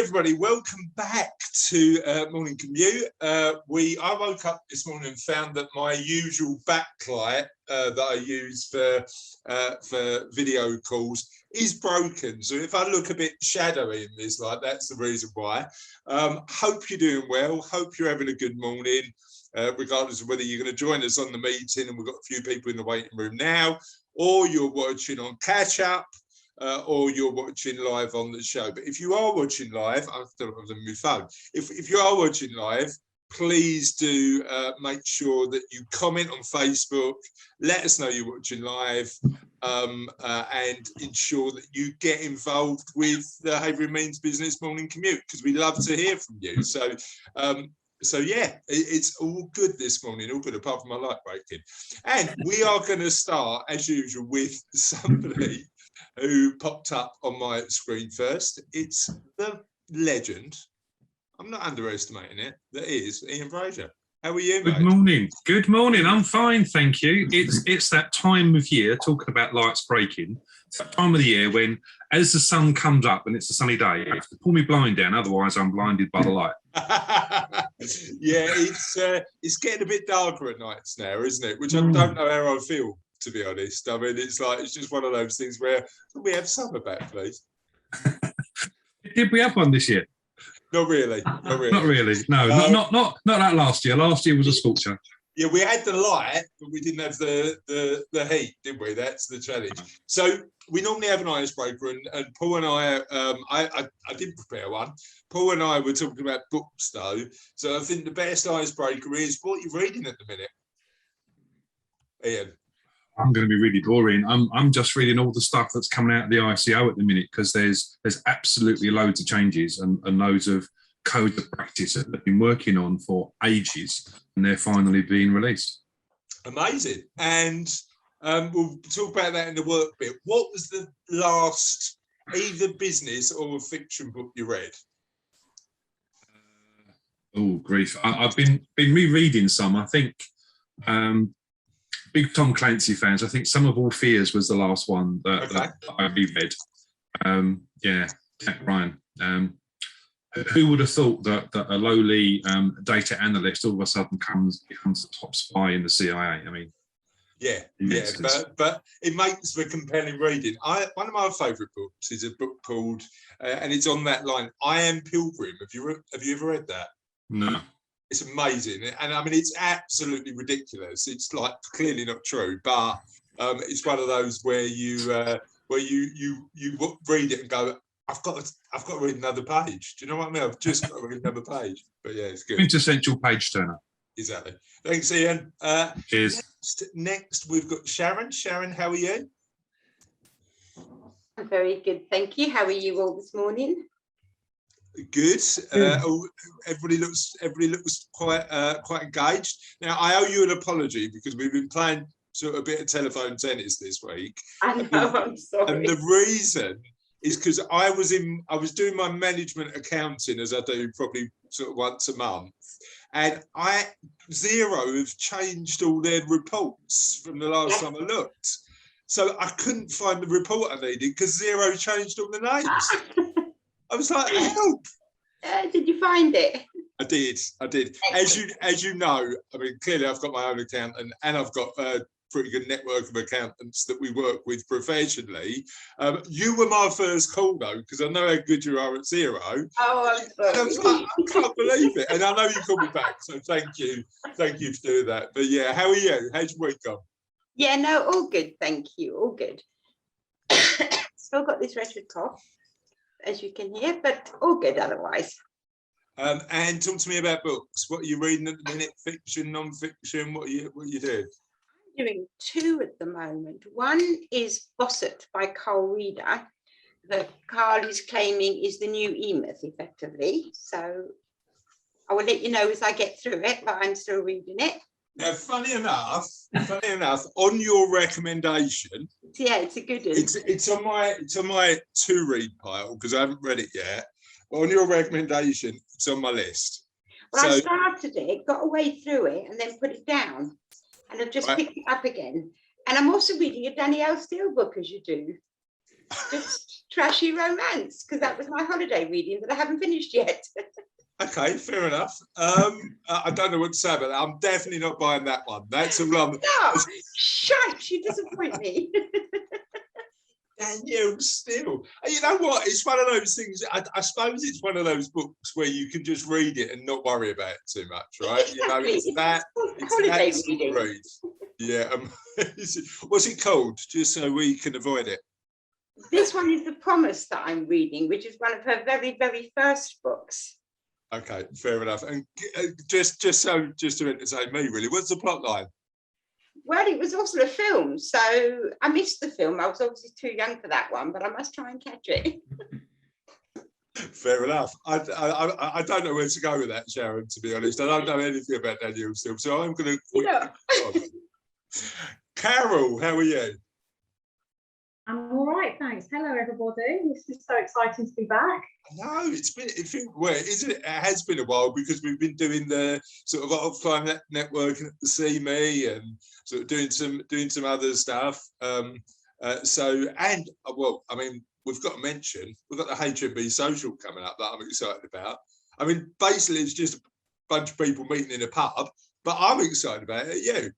everybody, welcome back to Morning Commute. I woke up this morning and found that my usual backlight that I use for video calls is broken. So if I look a bit shadowy in this light, that's the reason why. Hope you're doing well. Hope you're having a good morning, regardless of whether you're going to join us on the meeting, and we've got a few people in the waiting room now, or you're watching on catch up. Or you're watching live on the show. But if you are watching live, I don't have my phone. If you are watching live, please do make sure that you comment on Facebook, let us know you're watching live, and ensure that you get involved with the Havering Means Business Morning Commute, because we love to hear from you. So yeah, it's all good this morning, all good apart from my light breaking. And we are going to start, as usual, with somebody who popped up on my screen first. It's the legend, I'm not underestimating it, that is Ian Fraser. How are you, mate? Good morning. Good morning. I'm fine, thank you. It's that time of year, talking about lights breaking, it's that time of the year when, as the sun comes up and it's a sunny day, you have to pull me blind down, otherwise I'm blinded by the light. Yeah, it's getting a bit darker at nights now, isn't it? Which I don't know how I feel, to be honest. I mean, it's just one of those things where we have summer back, please. Did we have one this year? Not really. Not really. No, not that last year. Last year was a scorcher. Yeah, we had the light, but we didn't have the heat, did we? That's the challenge. So we normally have an icebreaker, and Paul and I didn't prepare one. Paul and I were talking about books, though. So I think the best icebreaker is what you're reading at the minute, Ian. I'm going to be really boring. I'm just reading all the stuff that's coming out of the ICO at the minute, because there's absolutely loads of changes and loads of codes of practice that they've been working on for ages, and they're finally being released. Amazing. And we'll talk about that in the work bit. What was the last either business or fiction book you read? Oh, grief. I've been rereading some. I think big Tom Clancy fans. I think Some of All Fears was the last one that I reread. Yeah, Jack Ryan. Who would have thought that a lowly data analyst all of a sudden becomes the top spy in the CIA? I mean, yeah, but it makes for compelling reading. One of my favourite books is a book called, and it's on that line, I Am Pilgrim. Have you ever read that? No. It's amazing, and I mean, it's absolutely ridiculous. It's like clearly not true, but it's one of those where you read it and go, I've got to read another page. Do you know what I mean? I've just got to read another page. But yeah, it's good. Quintessential page turner. Exactly. Thanks, Ian. Cheers. Next, we've got Sharon. Sharon, how are you? I'm very good, thank you. How are you all this morning? Good. Everybody looks quite engaged. Now, I owe you an apology because we've been playing sort of a bit of telephone tennis this week. I know. I'm sorry. And the reason is because I was doing my management accounting, as I do probably sort of once a month, and Xero have changed all their reports from the last time I looked. So I couldn't find the report I needed because Xero changed all the names. I was like, help! Did you find it? I did. As you know, I mean, clearly I've got my own accountant, and I've got a pretty good network of accountants that we work with professionally. You were my first call, though, because I know how good you are at Xero. Oh, I'm sorry. And I was like, I can't believe it. And I know you called me back, so thank you for doing that. But yeah, how are you? How's your week gone? Yeah, no, all good, thank you, all good. Still got this wretched cough, as you can hear, but all good otherwise. And talk to me about books. What are you reading at the minute? Fiction, non-fiction? What are you doing? I'm doing two at the moment. One is Bossett by Carl Reader, that Carl is claiming is the new E-Myth, effectively. So I will let you know as I get through it, but I'm still reading it. Now, funny enough, on your recommendation, yeah, it's a good one. It's on my to read pile because I haven't read it yet. But on your recommendation, it's on my list. Well, I started it, got a way through it, and then put it down, and I've just picked it up again. And I'm also reading a Danielle Steele book, as you do. Just trashy romance, because that was my holiday reading that I haven't finished yet. Okay, fair enough. I don't know what to say about that. I'm definitely not buying that one. That's all I'm. No, shush, you disappoint me. Danielle Steele. You know what? It's one of those things. I suppose it's one of those books where you can just read it and not worry about it too much, right? Exactly. You know, it's that Holiday reading. read. Yeah. What's it called? Just so we can avoid it. This one is The Promise that I'm reading, which is one of her very, very first books. Okay, fair enough. And just to entertain me, really, what's the plot line? Well, it was also a film, so I missed the film. I was obviously too young for that one, but I must try and catch it. Fair enough. I don't know where to go with that, Sharon, to be honest. I don't know anything about Danielle Steele, so I'm going to... Carol, how are you? I'm all right, thanks. Hello, everybody. This is so exciting to be back. No, it has been a while because we've been doing the sort of offline networking at the See Me and sort of doing some other stuff. We've got to mention we've got the HMB social coming up that I'm excited about. I mean, basically, it's just a bunch of people meeting in a pub, but I'm excited about it. You?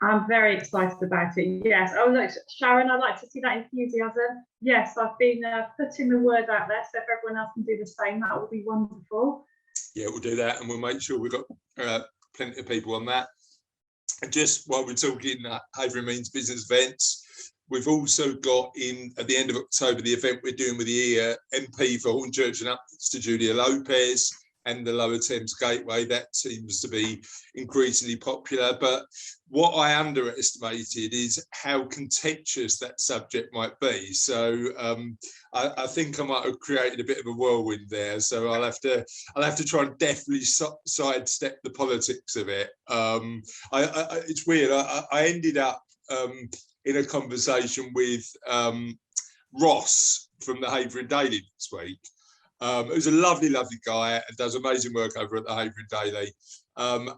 I'm very excited about it. Yes. Oh, look, Sharon, I'd like to see that enthusiasm. Yes, I've been putting the word out there, so if everyone else can do the same, that would be wonderful. Yeah, we'll do that, and we'll make sure we've got plenty of people on that. And just while we're talking Havering Means business events, we've also got at the end of October the event we're doing with the MP for Hornchurch and Upwards to Julia Lopez and the Lower Thames Gateway. That seems to be increasingly popular, but what I underestimated is how contentious that subject might be. So I think I might have created a bit of a whirlwind there. So I'll have to try and definitely sidestep the politics of it. It's weird. I ended up in a conversation with Ross from the Havering Daily this week. Who's a lovely, lovely guy and does amazing work over at the Havering Daily,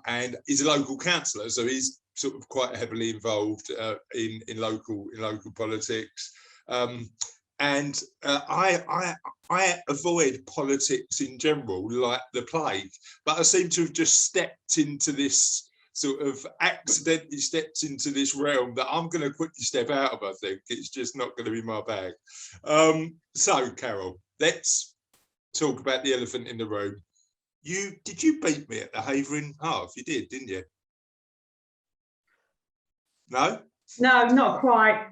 and he's a local councillor, so he's sort of quite heavily involved in local politics. I avoid politics in general like the plague, but I seem to have just stepped into this accidentally stepped into this realm that I'm going to quickly step out of. I think it's just not going to be my bag. So, Carol, let's talk about the elephant in the room. Did you beat me at the Havering half? You did, didn't you? No? No, not quite.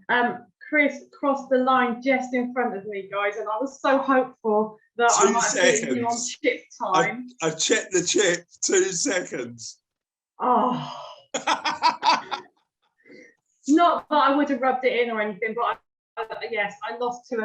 Chris crossed the line just in front of me, guys, and I was so hopeful that I might have beaten you on chip time. I checked the chip, 2 seconds. Oh. Not that I would have rubbed it in or anything, but yes, I lost to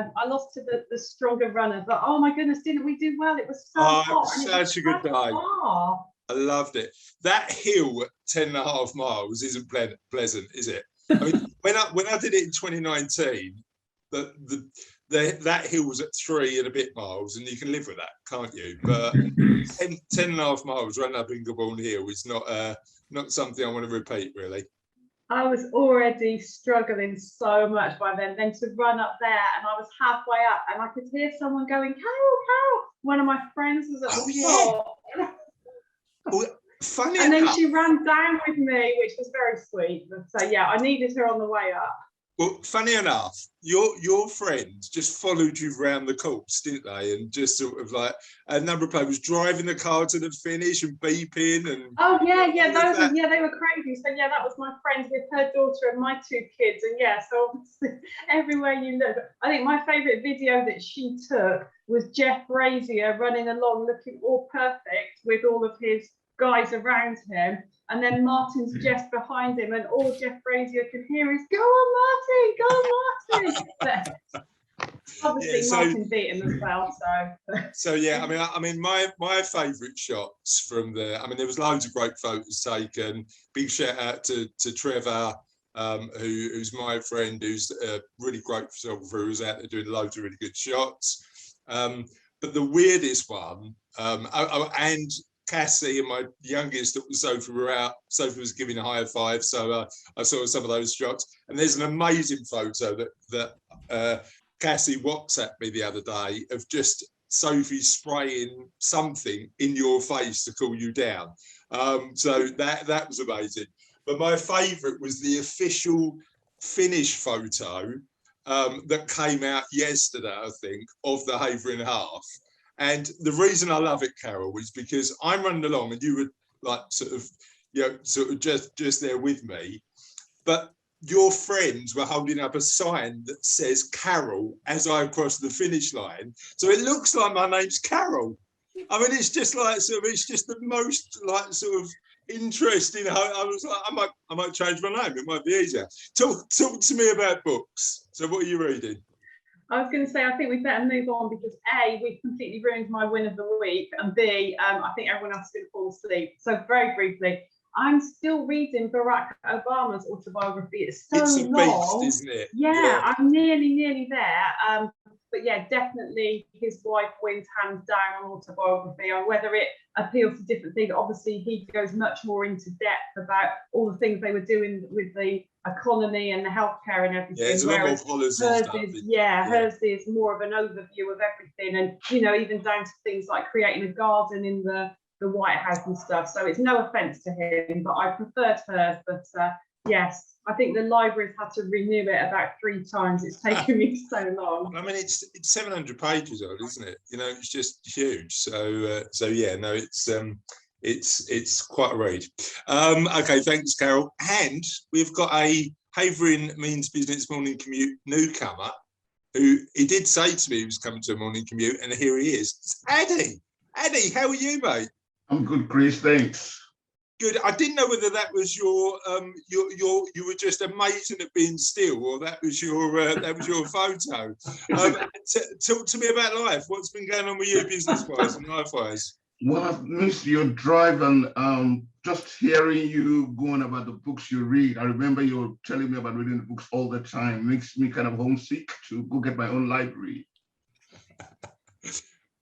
the stronger runner. But oh my goodness, didn't we do well? It was so hot. Such a good day. I loved it. That hill at 10.5 miles isn't pleasant, is it? I mean, when I did it in 2019, that hill was at 3 and a bit miles, and you can live with that, can't you? But 10.5 miles run up Ingerbourne Hill is not something I want to repeat, really. I was already struggling so much by then to run up there, and I was halfway up, and I could hear someone going, Carol. One of my friends was at the top. Well, funny and enough, then she ran down with me, which was very sweet. So yeah, I needed her on the way up. Well, funny enough, your friends just followed you around the course, didn't they? And just sort of like a number of people was driving the car to the finish and beeping and. Oh yeah, they were crazy. So yeah, that was my friend with her daughter and my 2 kids, and yeah, so obviously everywhere you look. I think my favourite video that she took was Jeff Brazier running along, looking all perfect with all of his guys around him. And then Martin's just behind him, and all Jeff Brazier could hear is "Go on, Martin! Go on, Martin!" Obviously, Martin beat him as well. So yeah, I mean, my favourite shots from there. I mean, there was loads of great photos taken. Big shout out to Trevor, who's my friend, who's a really great photographer, who's out there doing loads of really good shots. But the weirdest one, and Cassie and my youngest, Sophie, were out. Sophie was giving a high five, so I saw some of those shots. And there's an amazing photo that Cassie WhatsApped me the other day of just Sophie spraying something in your face to cool you down. So that was amazing. But my favourite was the official finish photo that came out yesterday, I think, of the Havering Half. And the reason I love it, Carol, is because I'm running along and you were like sort of just there with me. But your friends were holding up a sign that says Carol as I cross the finish line. So it looks like my name's Carol. I mean, it's just like it's just the most like sort of interesting. I was like, I might change my name. It might be easier. Talk to me about books. So what are you reading? I was going to say, I think we better move on because A, we've completely ruined my win of the week, and B, I think everyone else is going to fall asleep. So very briefly, I'm still reading Barack Obama's autobiography. It's so it's a long, beast, isn't it? Yeah, I'm nearly there. But yeah, definitely his wife wins hands down on autobiography. And whether it appeals to different things, obviously he goes much more into depth about all the things they were doing with the economy and the healthcare and everything. Yeah, it's a lot more policy hers stuff. hers is more of an overview of everything, and even down to things like creating a garden in the White House and stuff. So it's no offense to him, but I preferred hers. But yes, I think the library's had to renew it about 3 times. It's taken me so long. I mean, it's 700 pages old, isn't it? It's just huge. So yeah, no, it's quite a read. Okay, thanks, Carol. And we've got a Havering Means Business Morning Commute newcomer who he did say to me he was coming to a morning commute, and here he is. It's Addy. Addy, how are you, mate? I'm good, Chris. Thanks. Good. I didn't know whether that was you were just amazing at being still, or that was your photo. Talk to me about life. What's been going on with you, business-wise and life-wise? Well, I've missed your drive and just hearing you going about the books you read. I remember you were telling me about reading the books all the time. Makes me kind of homesick to go get my own library.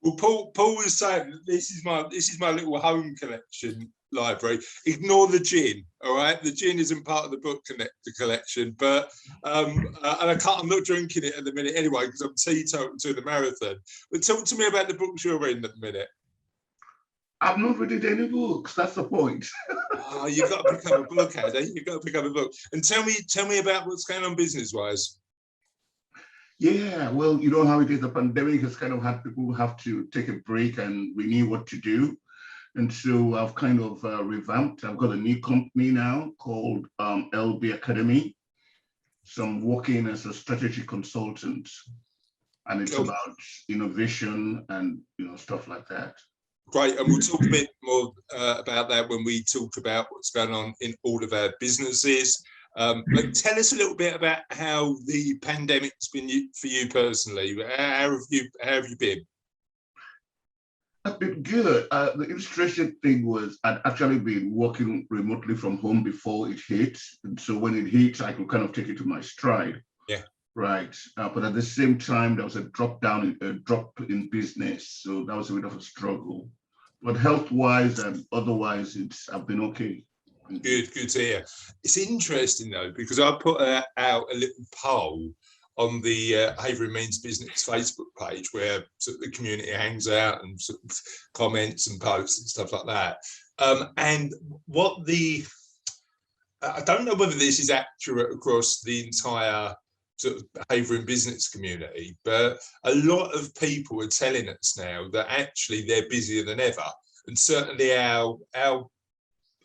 Well, Paul was saying this is my little home collection library. Ignore the gin, all right? The gin isn't part of the book collection, but and I'm not drinking it at the minute anyway because I'm teetotal to the marathon. But talk to me about the books you're reading at the minute. I've not read any books. That's the point. Oh, you've got to pick up a book, Addy. You've got to pick up a book. And tell me about what's going on business-wise. Yeah, well, you know how it is. The pandemic has kind of had people have to take a break and renew what to do. And so I've kind of revamped. I've got a new company now called LB Academy. So I'm working as a strategy consultant. And it's about innovation and stuff like that. Great, and we'll talk a bit more about that when we talk about what's going on in all of our businesses. But tell us a little bit about how the pandemic's been for you personally. How have you been? I've been good. The illustration thing was I'd actually been working remotely from home before it hit, and so when it hit, I could kind of take it to my stride. Yeah. Right, but at the same time, there was a drop in business, so that was a bit of a struggle. But health-wise and otherwise, I've been okay. Good to hear. It's interesting though, because I put out a little poll on the Havering Means Business Facebook page where sort of the community hangs out and sort of comments and posts and stuff like that. And I don't know whether this is accurate across the entire sort of Havering business community, but a lot of people are telling us now that actually they're busier than ever, and certainly our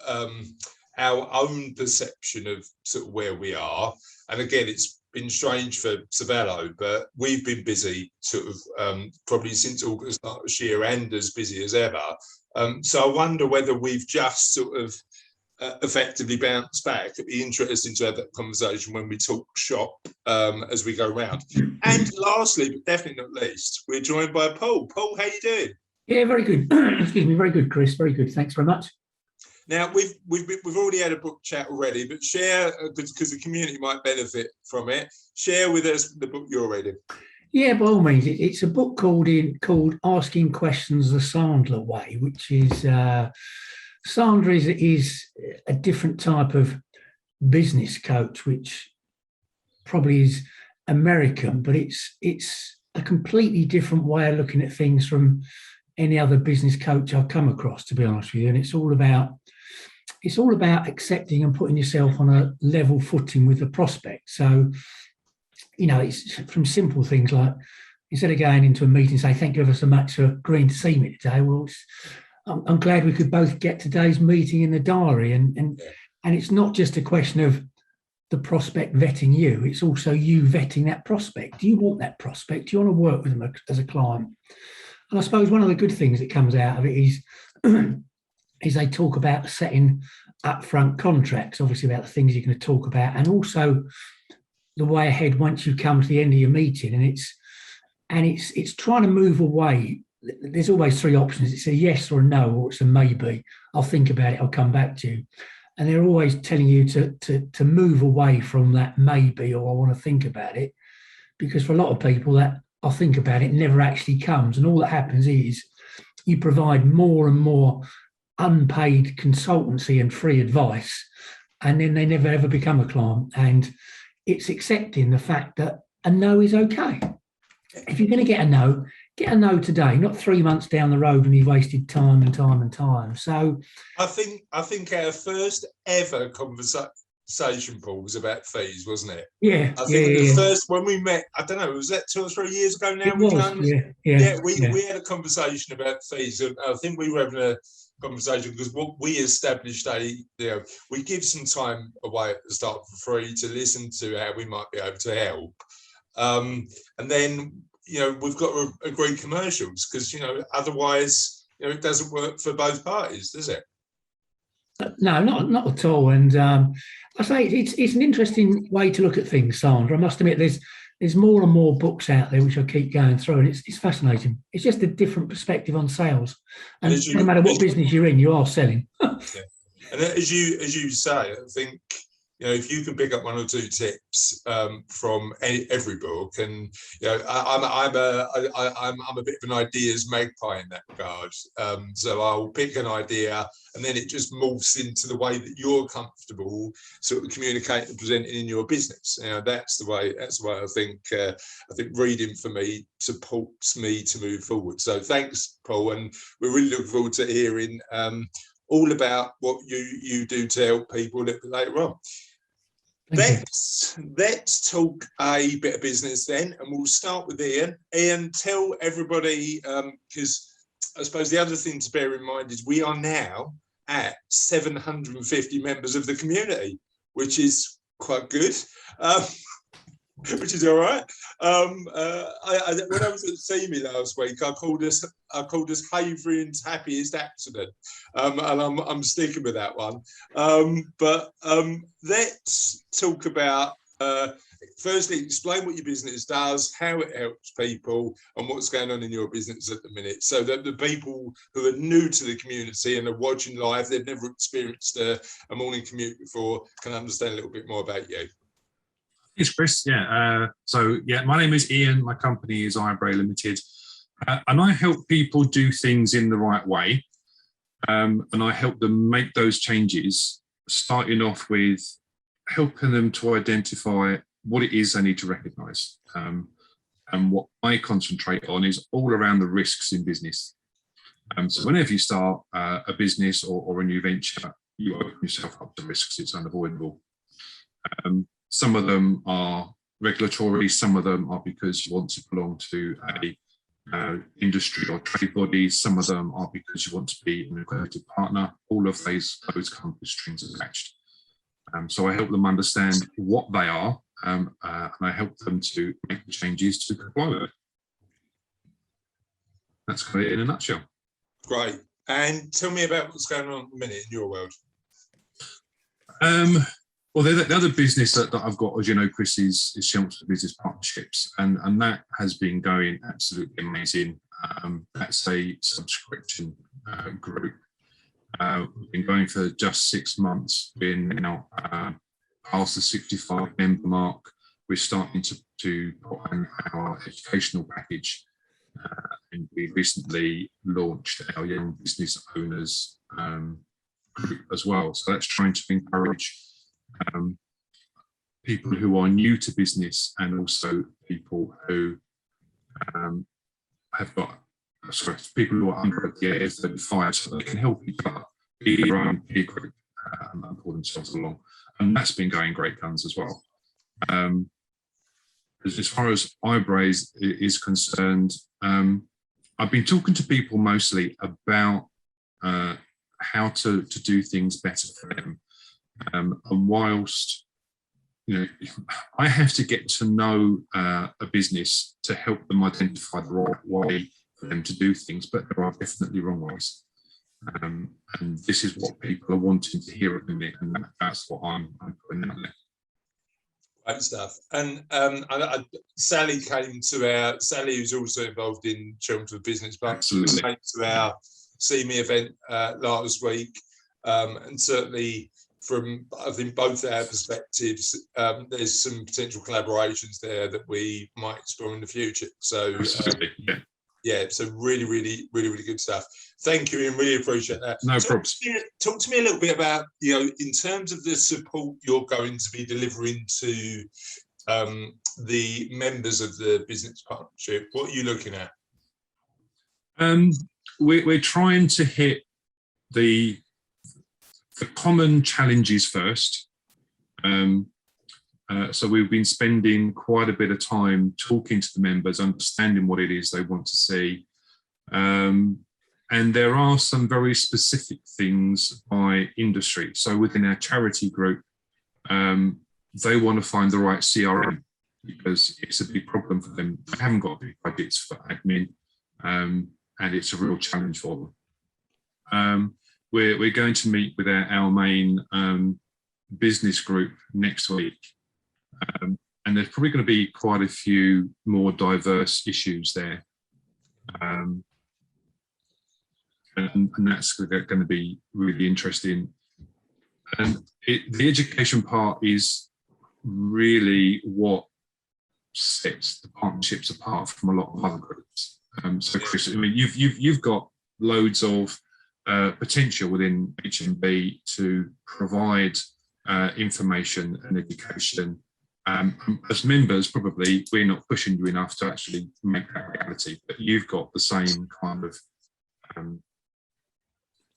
own perception of sort of where we are. And again, it's been strange for Savello, but we've been busy sort of probably since August last year and as busy as ever. So I wonder whether we've just sort of effectively bounced back. It'd be interesting to have that conversation when we talk shop as we go round. And lastly, but definitely not least, we're joined by Paul. Paul, how you doing? Yeah, very good. Excuse me, very good, Chris. Very good. Thanks very much. Now we've already had a book chat already, but share because the community might benefit from it. Share with us the book you're reading. Yeah, by all means, it's a book called Asking Questions the Sandler Way, which is Sandler is a different type of business coach, which probably is American, but it's a completely different way of looking at things from any other business coach I've come across, to be honest with you. And it's all about accepting and putting yourself on a level footing with the prospect. So, it's from simple things like, instead of going into a meeting and say, thank you ever so much for agreeing to see me today. Well, I'm glad we could both get today's meeting in the diary. And it's not just a question of the prospect vetting you, it's also you vetting that prospect. Do you want that prospect? Do you want to work with them as a client? And I suppose one of the good things that comes out of it is, is they talk about setting upfront contracts, obviously about the things you're going to talk about, and also the way ahead once you come to the end of your meeting. And it's trying to move away. There's always three options. It's a yes or a no, or it's a maybe. I'll think about it, I'll come back to you. And they're always telling you to move away from that maybe, or I want to think about it, because for a lot of people that I'll think about it never actually comes. And all that happens is you provide more and more unpaid consultancy and free advice, and then they never ever become a client. And it's accepting the fact that a no is okay. If you're going to get a no today, not 3 months down the road when you've wasted time and time and time. So I think our first ever conversation, Paul, was about fees, wasn't it? Yeah. I think the first, when we met, I don't know, was that 2 or 3 years ago now? We had a conversation about fees, and I think we were having a conversation because what we established we give some time away at the start for free to listen to how we might be able to help. And then, we've got to agree commercials, because, otherwise, it doesn't work for both parties, does it? No, not at all. And I say it's an interesting way to look at things, Sandra. I must admit, there's more and more books out there which I keep going through, and it's fascinating. It's just a different perspective on sales, and no matter what business you're in, you are selling. Yeah. And as you say, I think, if you can pick up 1 or 2 tips from every book, and I'm a bit of an ideas magpie in that regard. So I'll pick an idea, and then it just morphs into the way that you're comfortable sort of communicating and presenting in your business. That's the way I think reading for me supports me to move forward. So thanks, Paul, and we're really looking forward to hearing all about what you do to help people a little bit later on. Let's talk a bit of business then, and we'll start with Ian. Ian, tell everybody, because I suppose the other thing to bear in mind is we are now at 750 members of the community, which is quite good, which is all right. When I was at CME last week, I called us Haverin's happiest accident, and I'm sticking with that one. But let's talk about, firstly, explain what your business does, how it helps people, and what's going on in your business at the minute, so that the people who are new to the community and are watching live, they've never experienced a morning commute before, can understand a little bit more about you. Thanks, Chris. My name is Ian. My company is iBray Limited, and I help people do things in the right way, and I help them make those changes, starting off with helping them to identify what it is they need to recognise. And what I concentrate on is all around the risks in business. So whenever you start a business or a new venture, you open yourself up to risks. It's unavoidable. Some of them are regulatory, some of them are because you want to belong to a industry or trade body, some of them are because you want to be an accredited partner. All of those come with strings attached. So I help them understand what they are, and I help them to make the changes to comply with it. That's kind of it in a nutshell. Great. And tell me about what's going on at the minute in your world. Well, the other business that I've got, as you know, Chris, is Chelmsford Business Partnerships, and that has been going absolutely amazing. That's a subscription group. We've been going for just 6 months. We're now past the 65 member mark. We're starting to put on our educational package, and we recently launched our Young Business Owners group as well. So that's trying to encourage people who are new to business and also people who have got, people who are under the age of 35, so they can help each other, be their own peer group, and pull themselves along. And that's been going great guns as well. As far as iBraze is concerned, I've been talking to people mostly about how to do things better for them. And whilst, I have to get to know a business to help them identify the right way for them to do things, but there are definitely wrong ways. And this is what people are wanting to hear at the minute, and that's what I'm putting out there. Great stuff. And Sally came to Sally, who's also involved in Children of Business, came to our See Me event last week, and certainly from, I think, both our perspectives, there's some potential collaborations there that we might explore in the future. So yeah, so really good stuff. Thank you, Ian. Really appreciate that. No problems. Talk to me a little bit about, in terms of the support you're going to be delivering to the members of the business partnership. What are you looking at? We're trying to hit the common challenges first. So we've been spending quite a bit of time talking to the members, understanding what it is they want to see. And there are some very specific things by industry. So within our charity group, they want to find the right CRM because it's a big problem for them. They haven't got big budgets for admin, and it's a real challenge for them. We're going to meet with our main business group next week. And there's probably going to be quite a few more diverse issues there. And that's going to be really interesting. And the education part is really what sets the partnerships apart from a lot of other groups. So Chris, I mean, you've got loads of potential within HMB to provide information and education. As members, probably we're not pushing you enough to actually make that reality, but you've got the same kind of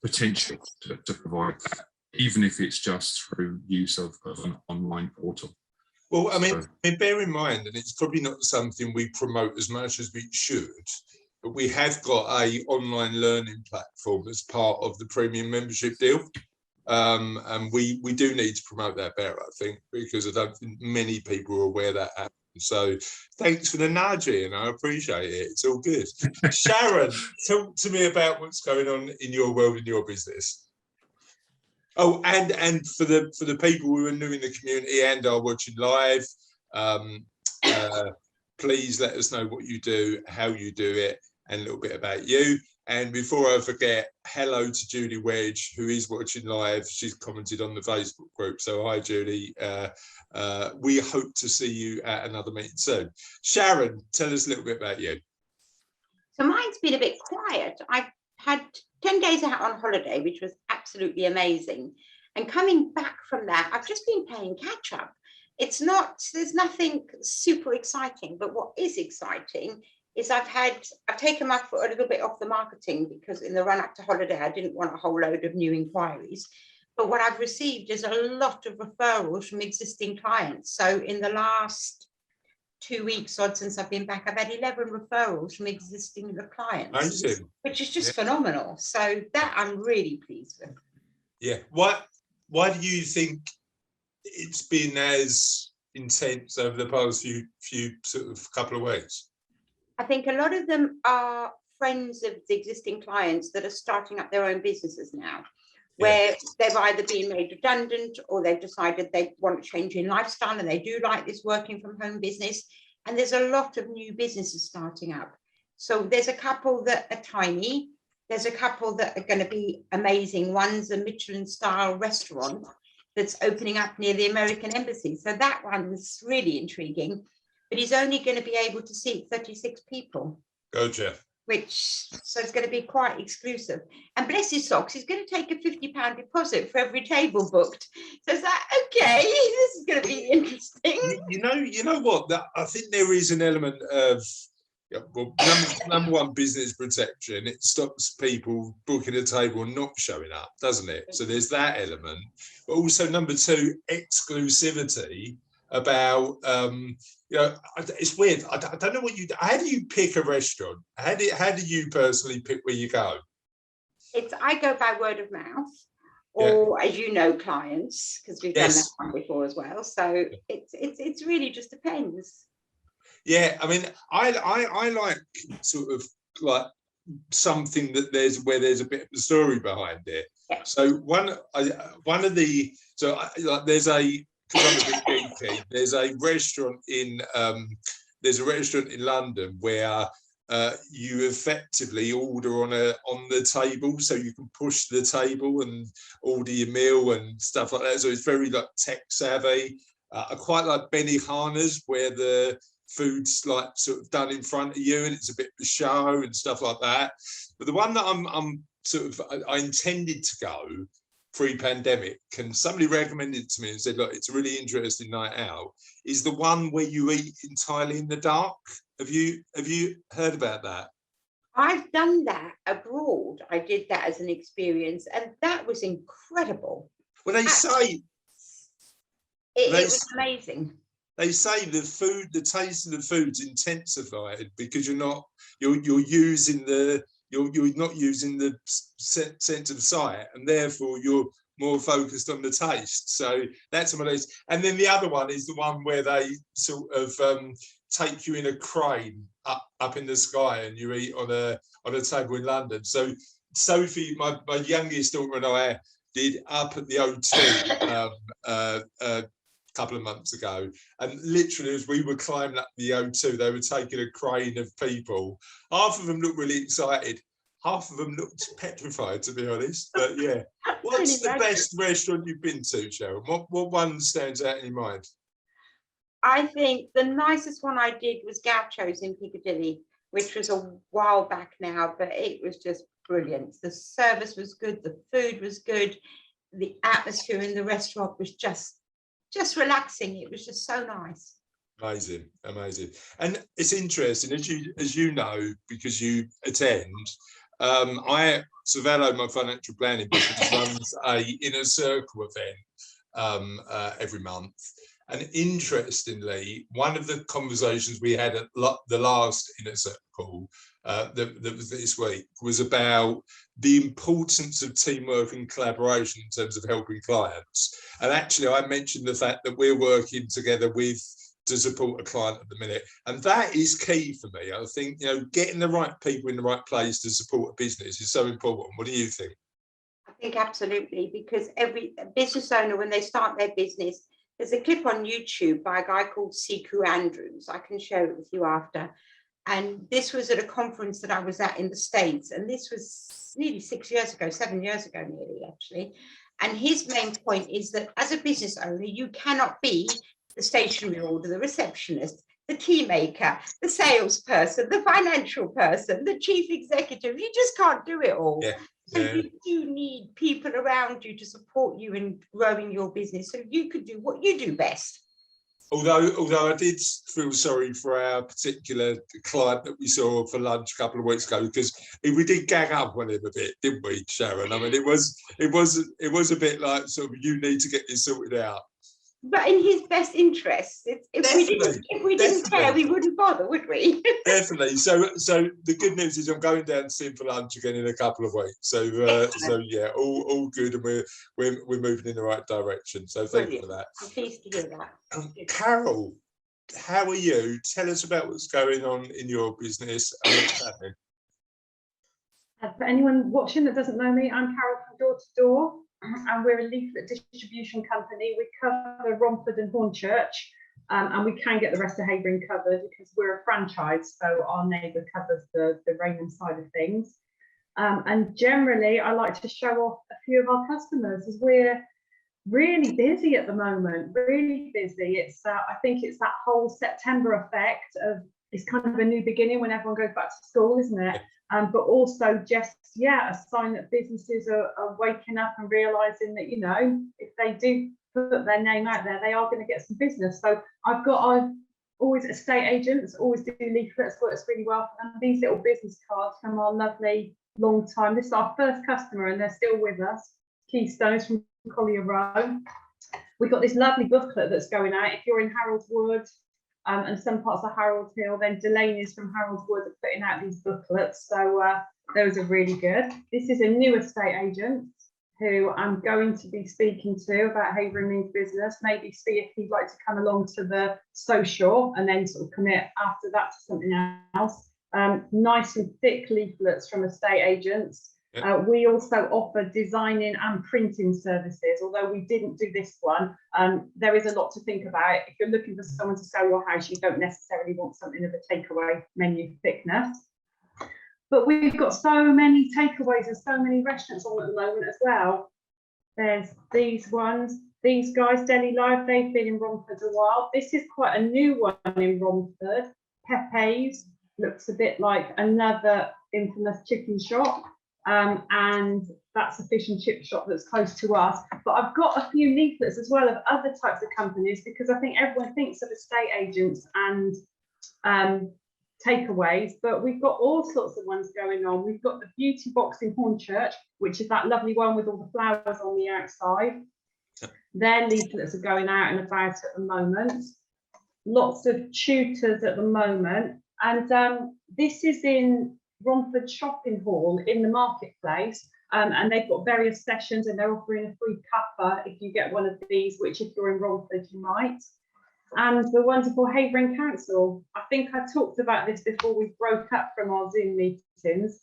potential to provide that, even if it's just through use of an online portal. Well, I mean, bear in mind, and it's probably not something we promote as much as we should, but we have got a online learning platform as part of the premium membership deal. And we do need to promote that better, I think, because I don't think many people are aware that happens. So thanks for the nudge, Ian. I appreciate it. It's all good. Sharon, talk to me about what's going on in your world, in your business. Oh, and for the people who are new in the community and are watching live, please let us know what you do, how you do it, and a little bit about you. And before I forget, hello to Julie Wedge, who is watching live. She's commented on the Facebook group. So hi, Julie. We hope to see you at another meeting soon. Sharon, tell us a little bit about you. So mine's been a bit quiet. I've had 10 days out on holiday, which was absolutely amazing. And coming back from that, I've just been playing catch up. There's nothing super exciting, but what is exciting is I've taken my foot a little bit off the marketing, because in the run up to holiday, I didn't want a whole load of new inquiries. But what I've received is a lot of referrals from existing clients. So in the last 2 weeks odd since I've been back, I've had 11 referrals from existing clients, which is just phenomenal. So that I'm really pleased with. Yeah. Why do you think it's been as intense over the past few sort of couple of weeks? I think a lot of them are friends of the existing clients that are starting up their own businesses now, where they've either been made redundant or they've decided they want to change in lifestyle and they do like this working from home business. And there's a lot of new businesses starting up. So there's a couple that are tiny. There's a couple that are going to be amazing. One's a Michelin style restaurant that's opening up near the American Embassy. So that one's really intriguing. But he's only going to be able to seat 36 people. Gotcha. So it's going to be quite exclusive. And bless his socks, he's going to take a £50 deposit for every table booked. So it's like, okay, this is going to be interesting. you know what? I think there is an element of, well, number one, business protection. It stops people booking a table and not showing up, doesn't it? So there's that element. But also number two, exclusivity about, it's weird. I don't know what you, how do you pick a restaurant? How do you personally pick where you go? I go by word of mouth, or as you know, clients, because we've done that one before as well. So it's really just depends. Yeah, I mean, I like sort of like something that there's a bit of a story behind it. Yeah. So there's a, because I'm a bit geeky, there's a restaurant in London where you effectively order on the table, so you can push the table and order your meal and stuff like that. So it's very like tech savvy. I quite like Benihana's, where the food's like sort of done in front of you and it's a bit of a show and stuff like that. But the one that I intended to go pre-pandemic, and somebody recommended it to me and said, look, it's a really interesting night out, is the one where you eat entirely in the dark. Have you heard about that? I've done that abroad. I did that as an experience, and that was incredible. Well, they say it was amazing. They say the taste of the food's intensified because you're not using the sense of sight, and therefore you're more focused on the taste. So that's one of those. And then the other one is the one where they sort of take you in a crane up in the sky, and you eat on a table in London. So Sophie, my youngest daughter, and I did up at the O2 couple of months ago, and literally as we were climbing up the O2, they were taking a crane of people. Half of them looked really excited, half of them looked petrified, to be honest. But yeah, what's the best restaurant you've been to, Sharon? What one stands out in your mind? I think the nicest one I did was Gaucho's in Piccadilly, which was a while back now, but it was just brilliant. The service was good, the food was good, the atmosphere in the restaurant was just relaxing. It was just so nice. Amazing. And it's interesting, as you know, because you attend, Savello, my financial planning business, runs a inner circle event every month. And interestingly, one of the conversations we had at the last inner circle that was this week was about the importance of teamwork and collaboration in terms of helping clients. And actually, I mentioned the fact that we're working together to support a client at the minute, and that is key for me. I think, getting the right people in the right place to support a business is so important. What do you think? I think absolutely, because every business owner, when they start their business, there's a clip on YouTube by a guy called Siku Andrews. I can share it with you after. And this was at a conference that I was at in the States. And this was nearly 7 years ago, nearly actually. And his main point is that as a business owner, you cannot be the stationery order, the receptionist, the tea maker, the salesperson, the financial person, the chief executive. You just can't do it all. Yeah. So you do need people around you to support you in growing your business so you could do what you do best. Although I did feel sorry for our particular client that we saw for lunch a couple of weeks ago, because we did gang up on him a bit, didn't we, Sharon? I mean, it was a bit like sort of, you need to get this sorted out. But in his best interest, if we didn't care, we wouldn't bother, would we? Definitely. So the good news is I'm going down to see him for lunch again in a couple of weeks. So yeah, all good, and we're moving in the right direction. So thank you for that. I'm pleased to hear that. Carol, how are you? Tell us about what's going on in your business and what's happening. For anyone watching that doesn't know me, I'm Carol from Door to Door, and we're a leaflet distribution company. We cover Romford and Hornchurch, and we can get the rest of Havering covered because we're a franchise, so our neighbour covers the Raynham side of things. And generally, I like to show off a few of our customers as we're really busy at the moment, really busy. It's I think it's that whole September effect of it's kind of a new beginning when everyone goes back to school, isn't it? But also just, a sign that businesses are waking up and realising that, if they do put their name out there, they are going to get some business. So I've always estate agents, always do leaflets, works really well. And these little business cards from our lovely long time. This is our first customer and they're still with us. Keystones from Collier Row. We've got this lovely booklet that's going out. If you're in Harold's Wood and some parts of Harold Hill, then Delaney's from Harold's Wood are putting out these booklets. So those are really good. This is a new estate agent who I'm going to be speaking to about Havering Means Business, maybe see if he'd like to come along to the social and then sort of commit after that to something else. Nice and thick leaflets from estate agents. Yep. We also offer designing and printing services, although we didn't do this one. There is a lot to think about. If you're looking for someone to sell your house, you don't necessarily want something of a takeaway menu thickness. But we've got so many takeaways and so many restaurants on at the moment as well. There's these ones. These guys, Deli Live, they've been in Romford a while. This is quite a new one in Romford. Pepe's looks a bit like another infamous chicken shop. And that's a fish and chip shop that's close to us. But I've got a few leaflets as well of other types of companies, because I think everyone thinks of estate agents and takeaways, but we've got all sorts of ones going on. We've got the Beauty Box in Hornchurch, which is that lovely one with all the flowers on the outside. Their leaflets are going out and about at the moment. Lots of tutors at the moment. And this is in Romford Shopping Hall in the marketplace. And they've got various sessions and they're offering a free cuppa if you get one of these, which if you're in Romford, you might. And the wonderful Havering Council. I think I talked about this before we broke up from our Zoom meetings.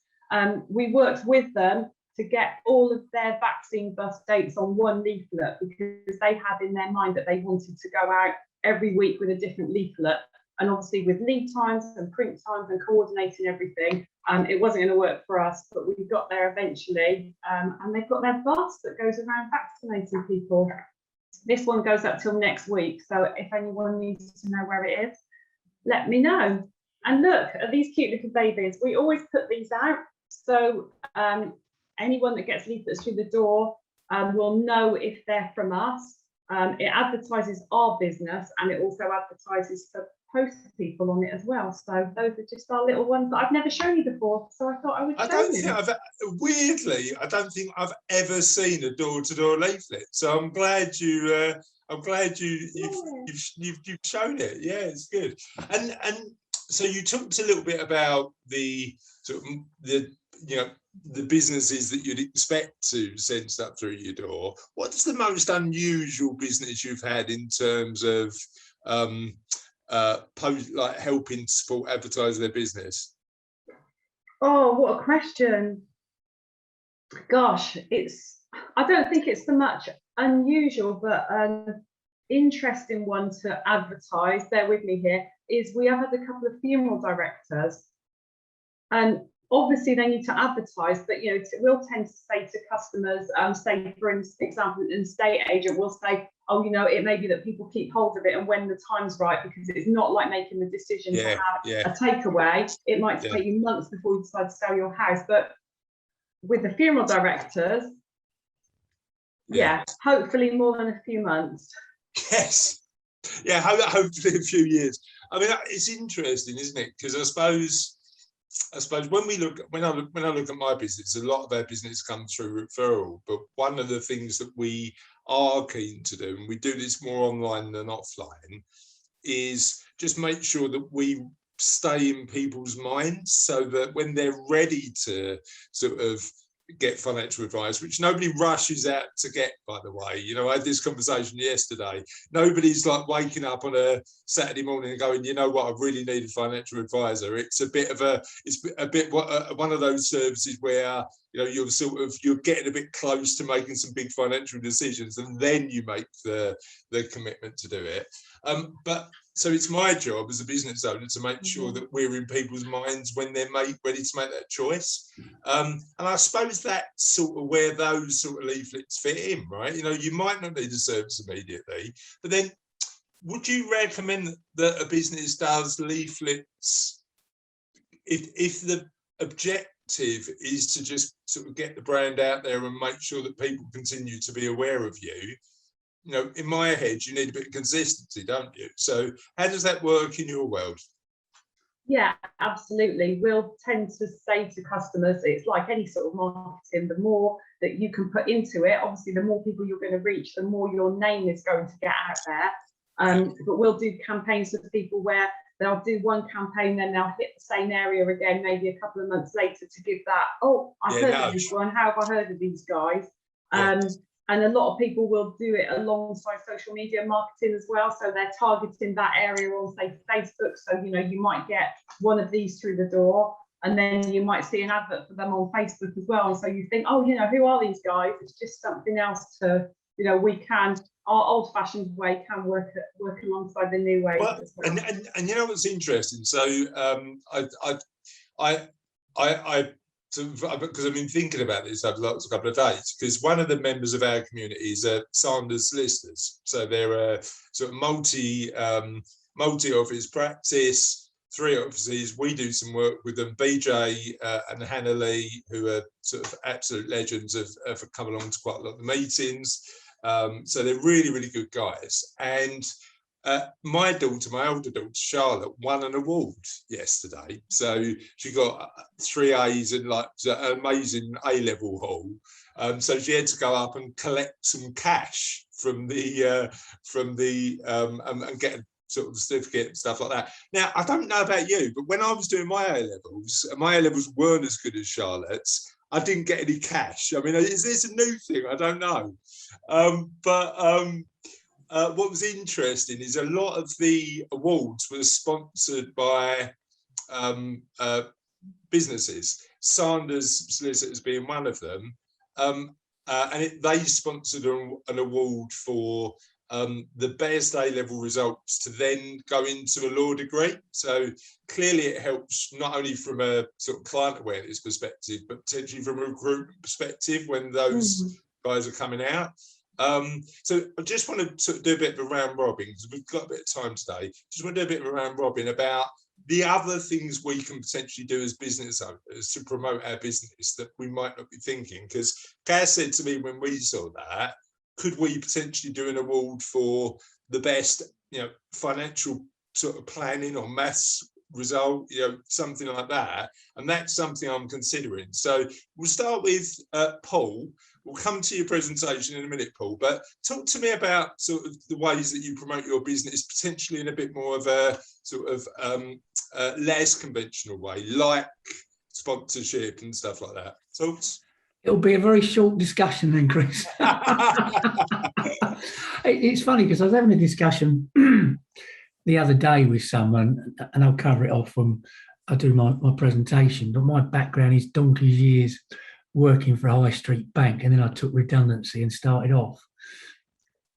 We worked with them to get all of their vaccine bus dates on one leaflet, because they had in their mind that they wanted to go out every week with a different leaflet. And obviously with lead times and print times and coordinating everything, it wasn't going to work for us, but we got there eventually. And they've got their bus that goes around vaccinating people. This one goes up till next week. So if anyone needs to know where it is, let me know. And look at these cute little babies. We always put these out. So anyone that gets leaflets through the door will know if they're from us. It advertises our business and it also advertises for post people on it as well. So those are just our little ones that I've never shown you before. So I thought I would show you. Weirdly, I don't think I've ever seen a door-to-door leaflet. So I'm glad you've shown it. Yeah, it's good. And so you talked a little bit about the sort of the businesses that you'd expect to send stuff through your door. What's the most unusual business you've had in terms of like helping to support advertise their business? Oh, what a question. Gosh, I don't think it's so much unusual, but an interesting one to advertise, bear with me here, is we have had a couple of funeral directors, and obviously they need to advertise, but we'll tend to say to customers, say for example, an estate agent will say, oh, it may be that people keep hold of it and when the time's right, because it's not like making the decision to have a takeaway. It might take you months before you decide to sell your house. But with the funeral directors, hopefully more than a few months. Yes. Yeah, hopefully a few years. I mean, it's interesting, isn't it? Because I suppose when I look at my business, a lot of our business comes through referral. But one of the things that we are keen to do, and we do this more online than offline, is just make sure that we stay in people's minds, so that when they're ready to sort of get financial advice, which nobody rushes out to get, by the way. I had this conversation yesterday. Nobody's like waking up on a Saturday morning and going, you know what, I really need a financial advisor. It's a bit one of those services where you're getting a bit close to making some big financial decisions, and then you make the commitment to do it. So it's my job as a business owner to make sure that we're in people's minds when they're ready to make that choice. And I suppose that's sort of where those sort of leaflets fit in, right? You might not need a service immediately, but then would you recommend that a business does leaflets if the objective is to just sort of get the brand out there and make sure that people continue to be aware of you? you know, in my head, you need a bit of consistency, don't you? So how does that work in your world? Yeah, absolutely. We'll tend to say to customers, it's like any sort of marketing, the more that you can put into it, obviously the more people you're going to reach, the more your name is going to get out there. But we'll do campaigns with people where they'll do one campaign, then they'll hit the same area again, maybe a couple of months later, to give that, oh, I heard of this one, how have I heard of these guys? And a lot of people will do it alongside social media marketing as well. So they're targeting that area on, say, Facebook. So, you know, you might get one of these through the door, and then you might see an advert for them on Facebook as well. And so you think, oh, you know, who are these guys? It's just something else to, you know, we can, our old-fashioned way can work alongside the new way. Well, and you know what's interesting? So because I've been thinking about this over the last couple of days, because one of the members of our community is Sanders Solicitors. So they're a sort of multi-office practice, 3 offices. We do some work with them. BJ and Hannah Lee, who are sort of absolute legends, have come along to quite a lot of the meetings. So they're really, really good guys. And my older daughter, Charlotte, won an award yesterday. So she got 3 A's and like an amazing A-level haul. So she had to go up and collect some cash from the and get a sort of certificate and stuff like that. Now, I don't know about you, but when I was doing my A-levels weren't as good as Charlotte's. I didn't get any cash. I mean, is this a new thing? I don't know. What was interesting is a lot of the awards were sponsored by businesses, Sanders Solicitors being one of them, and they sponsored an award for the best A-level results to then go into a law degree. So clearly it helps not only from a sort of client awareness perspective, but potentially from a recruitment perspective when those guys are coming out. So I just want to sort of do a bit of a round robin, because we've got a bit of time today. Just want to do a bit of a round robin about the other things we can potentially do as business owners to promote our business that we might not be thinking. Because Gaz said to me when we saw that, could we potentially do an award for the best, you know, financial sort of planning or maths result, you know, something like that. And that's something I'm considering. So we'll start with Paul. We'll come to your presentation in a minute, Paul, but talk to me about sort of the ways that you promote your business, potentially in a bit more of a sort of less conventional way, like sponsorship and stuff like that. Thoughts? It'll be a very short discussion then, Chris. It's funny because I was having a discussion the other day with someone, and I'll cover it off when I do my presentation, but my background is donkey's years working for a high street bank, and then I took redundancy and started off.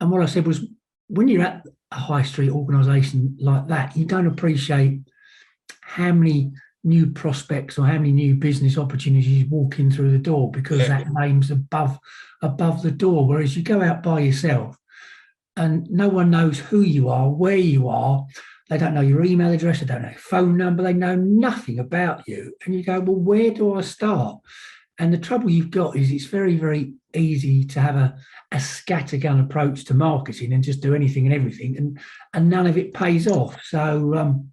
And what I said was, when you're at a high street organisation like that, you don't appreciate how many new prospects or how many new business opportunities walk in through the door, because that name's above the door. Whereas you go out by yourself and no one knows who you are, where you are. They don't know your email address, they don't know your phone number, they know nothing about you. And you go, well, where do I start? And the trouble you've got is it's very, very easy to have a scattergun approach to marketing and just do anything and everything, and none of it pays off. So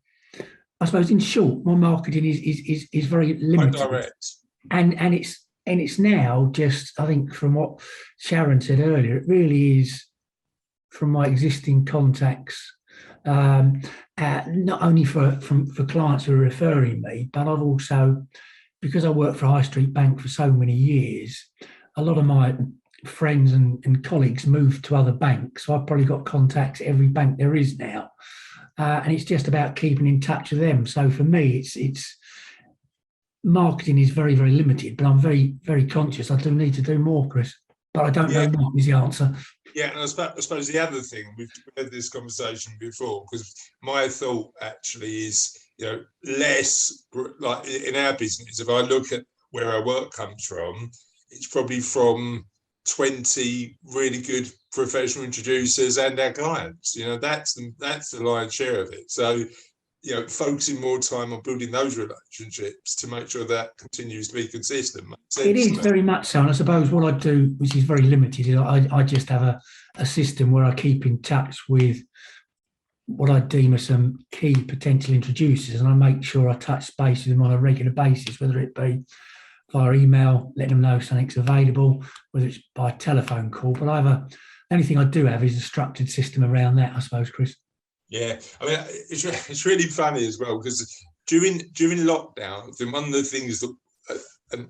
I suppose, in short, my marketing is very limited, direct. And it's now just, I think, from what Sharon said earlier, it really is from my existing contacts, not only for clients who are referring me, but I've also, because I worked for a high street bank for so many years, a lot of my friends and colleagues moved to other banks. So I've probably got contacts at every bank there is now. And it's just about keeping in touch with them. So for me, it's marketing is very, very limited, but I'm very, very conscious. I do need to do more, Chris, but I don't know what is the answer. Yeah, and I suppose the other thing, we've had this conversation before, because my thought actually is, you know, less like in our business, if I look at where our work comes from, it's probably from 20 really good professional introducers and our clients. You know, that's the lion's share of it. So focusing more time on building those relationships to make sure that continues to be consistent. It is very much so, and I suppose what I do, which is very limited, is I just have a system where I keep in touch with what I deem as some key potential introducers, and I make sure I touch base with them on a regular basis, whether it be via email, letting them know something's available, whether it's by telephone call. But the only thing I do have is a structured system around that, I suppose, Chris. Yeah, I mean, it's really funny as well, because during lockdown, one of the things that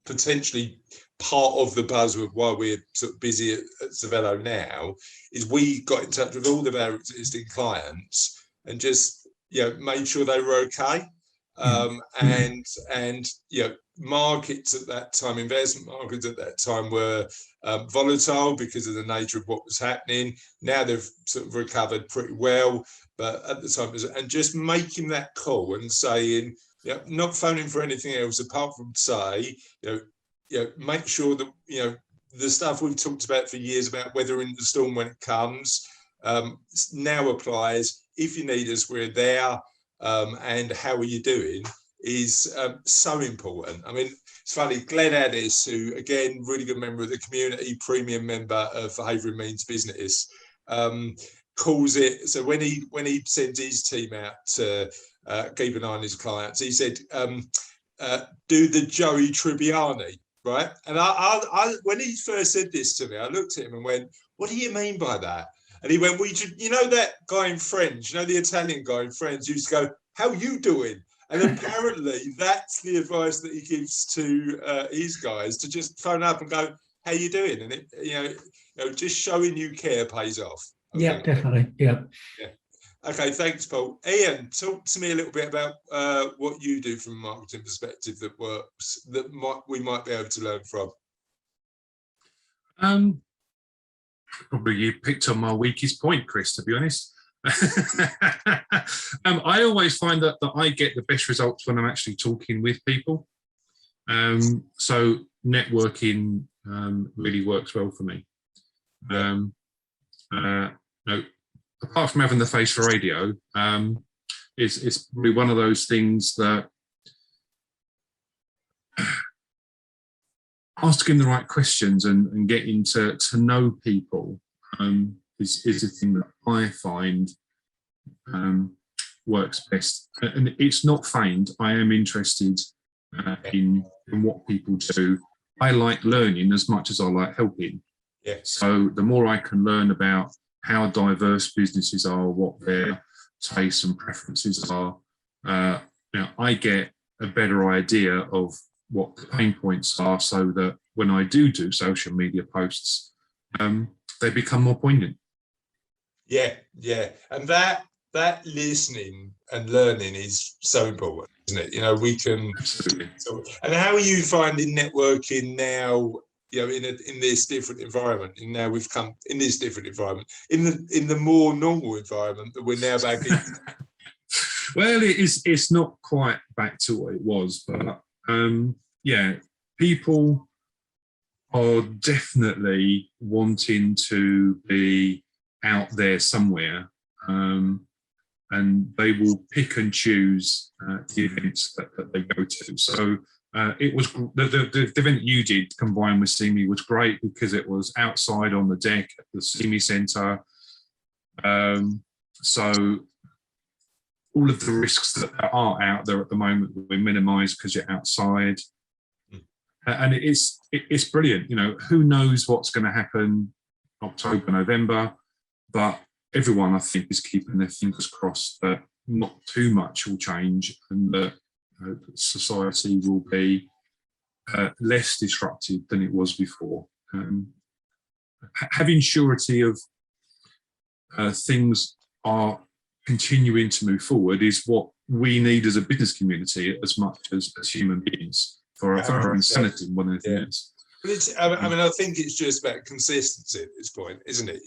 potentially part of the buzz of why we're sort of busy at Cervelo now is we got in touch with all of our existing clients and just made sure they were okay. And markets at that time, investment markets at that time were volatile because of the nature of what was happening. Now they've sort of recovered pretty well, but at the time, and just making that call and saying, not phoning for anything else apart from say, make sure that the stuff we've talked about for years about weathering the storm when it comes now applies. If you need us, we're there. And how are you doing is so important. I mean, it's funny, Glenn Addis, who again, really good member of the community, premium member of Havering Means Business, calls it, so when he sends his team out to keep an eye on his clients, he said, do the Joey Tribbiani, right? And I when he first said this to me, I looked at him and went, what do you mean by that? And he went, well, that guy in Friends, the Italian guy in Friends used to go, how you doing? And apparently that's the advice that he gives to his guys, to just phone up and go, how you doing? And it, just showing you care pays off. Yeah, definitely. Yeah. Okay, thanks, Paul. Ian, talk to me a little bit about what you do from a marketing perspective that works, that we might be able to learn from. Probably you picked on my weakest point, Chris, to be honest. I always find that I get the best results when I'm actually talking with people. So networking really works well for me. Apart from having the face for radio, it's probably one of those things that asking the right questions and getting to know people is a thing that I find works best. And it's not feigned. I am interested in what people do. I like learning as much as I like helping. Yeah. So the more I can learn about how diverse businesses are, what their tastes and preferences are, I get a better idea of what the pain points are, so that when I do social media posts, they become more poignant. Yeah, and that listening and learning is so important, isn't it? We can. Absolutely. And how are you finding networking now? In this different environment, and now we've come in this different environment, in the more normal environment that we're now back in. Well, it's not quite back to what it was, but people are definitely wanting to be out there somewhere, and they will pick and choose the events that they go to. So it was the event you did combined with CME was great, because it was outside on the deck at the CME Centre. So all of the risks that are out there at the moment will be minimised because you're outside. And it's brilliant. Who knows what's going to happen October, November, but everyone, I think, is keeping their fingers crossed that not too much will change, and that society will be less disrupted than it was before. Having surety of things are continuing to move forward is what we need as a business community, as much as human beings, for our own sanity more than anything else. But I think it's just about consistency at this point, isn't it?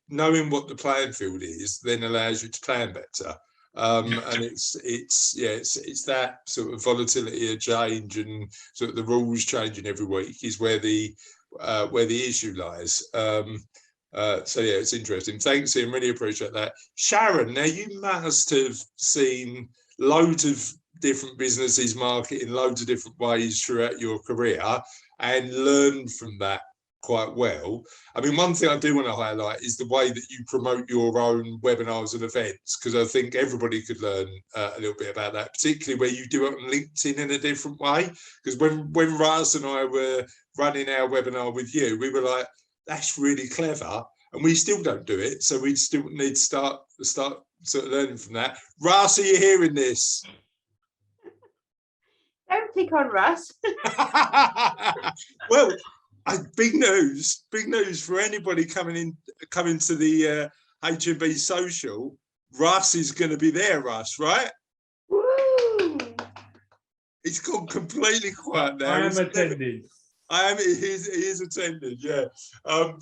Knowing what the playing field is then allows you to plan better. And it's that sort of volatility of change and sort of the rules changing every week is where the issue lies. So yeah, it's interesting. Thanks, Ian. Really appreciate that. Sharon, now you must have seen loads of different businesses market in loads of different ways throughout your career and learned from that quite well. I mean, one thing I do want to highlight is the way that you promote your own webinars and events, because I think everybody could learn a little bit about that, particularly where you do it on LinkedIn in a different way. Because when Russ and I were running our webinar with you, we were like, that's really clever, and we still don't do it, so we still need to start sort of learning from that. Russ, are you hearing this? Don't pick on Russ. Well, big news for anybody coming to the HMB social. Russ is going to be there, Russ, right? Woo! It's gone completely quiet now. I am attending. He is attending, yeah.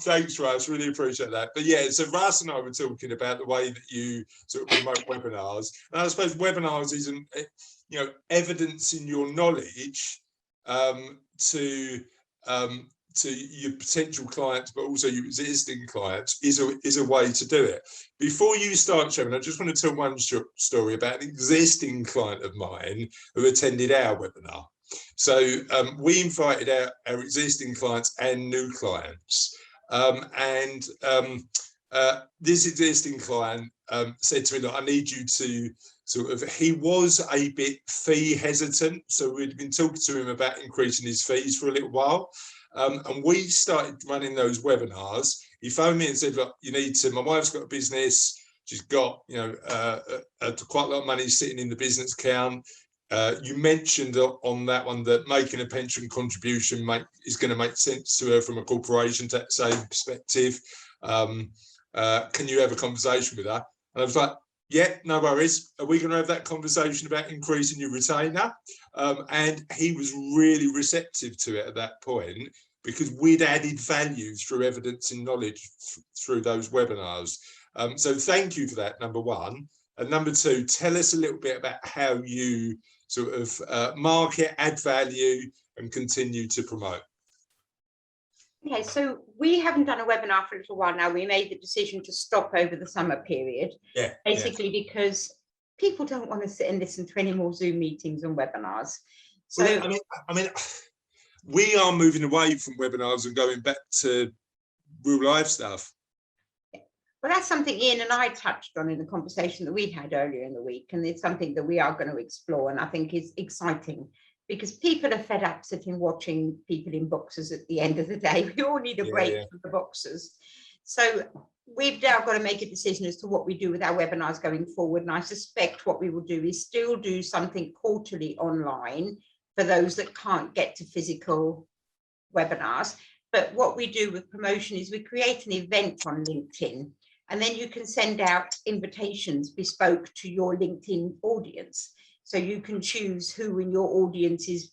Thanks, Russ, really appreciate that. But yeah, so Russ and I were talking about the way that you sort of promote webinars. And I suppose webinars isn't, you know, evidencing your knowledge to your potential clients, but also your existing clients is a way to do it. Before you start, Sharon, I just want to tell one story about an existing client of mine who attended our webinar. So we invited our existing clients and new clients, this existing client said to me that I need you to sort of, he was a bit fee hesitant, so we'd been talking to him about increasing his fees for a little while, and we started running those webinars. He phoned me and said, look, you need to, my wife's got a business, she's got, you know, quite a lot of money sitting in the business account. You mentioned on that one that making a pension contribution is going to make sense to her from a corporation tax saving perspective. Can you have a conversation with her? And I was like, yeah, no worries. Are we going to have that conversation about increasing your retainer? And he was really receptive to it at that point, because we'd added value through evidence and knowledge through those webinars. So thank you for that, number one. And number two, tell us a little bit about how you sort of market, add value, and continue to promote. Okay, so we haven't done a webinar for a little while now. We made the decision to stop over the summer period, basically because people don't want to sit and listen to any more Zoom meetings and webinars. So well, I mean, we are moving away from webinars and going back to real life stuff. Well, that's something Ian and I touched on in the conversation that we had earlier in the week, and it's something that we are going to explore, and I think is exciting, because people are fed up sitting watching people in boxes at the end of the day. We all need a break from the boxes. So we've now got to make a decision as to what we do with our webinars going forward, and I suspect what we will do is still do something quarterly online for those that can't get to physical webinars. But what we do with promotion is we create an event on LinkedIn, and then you can send out invitations bespoke to your LinkedIn audience. So you can choose who in your audience is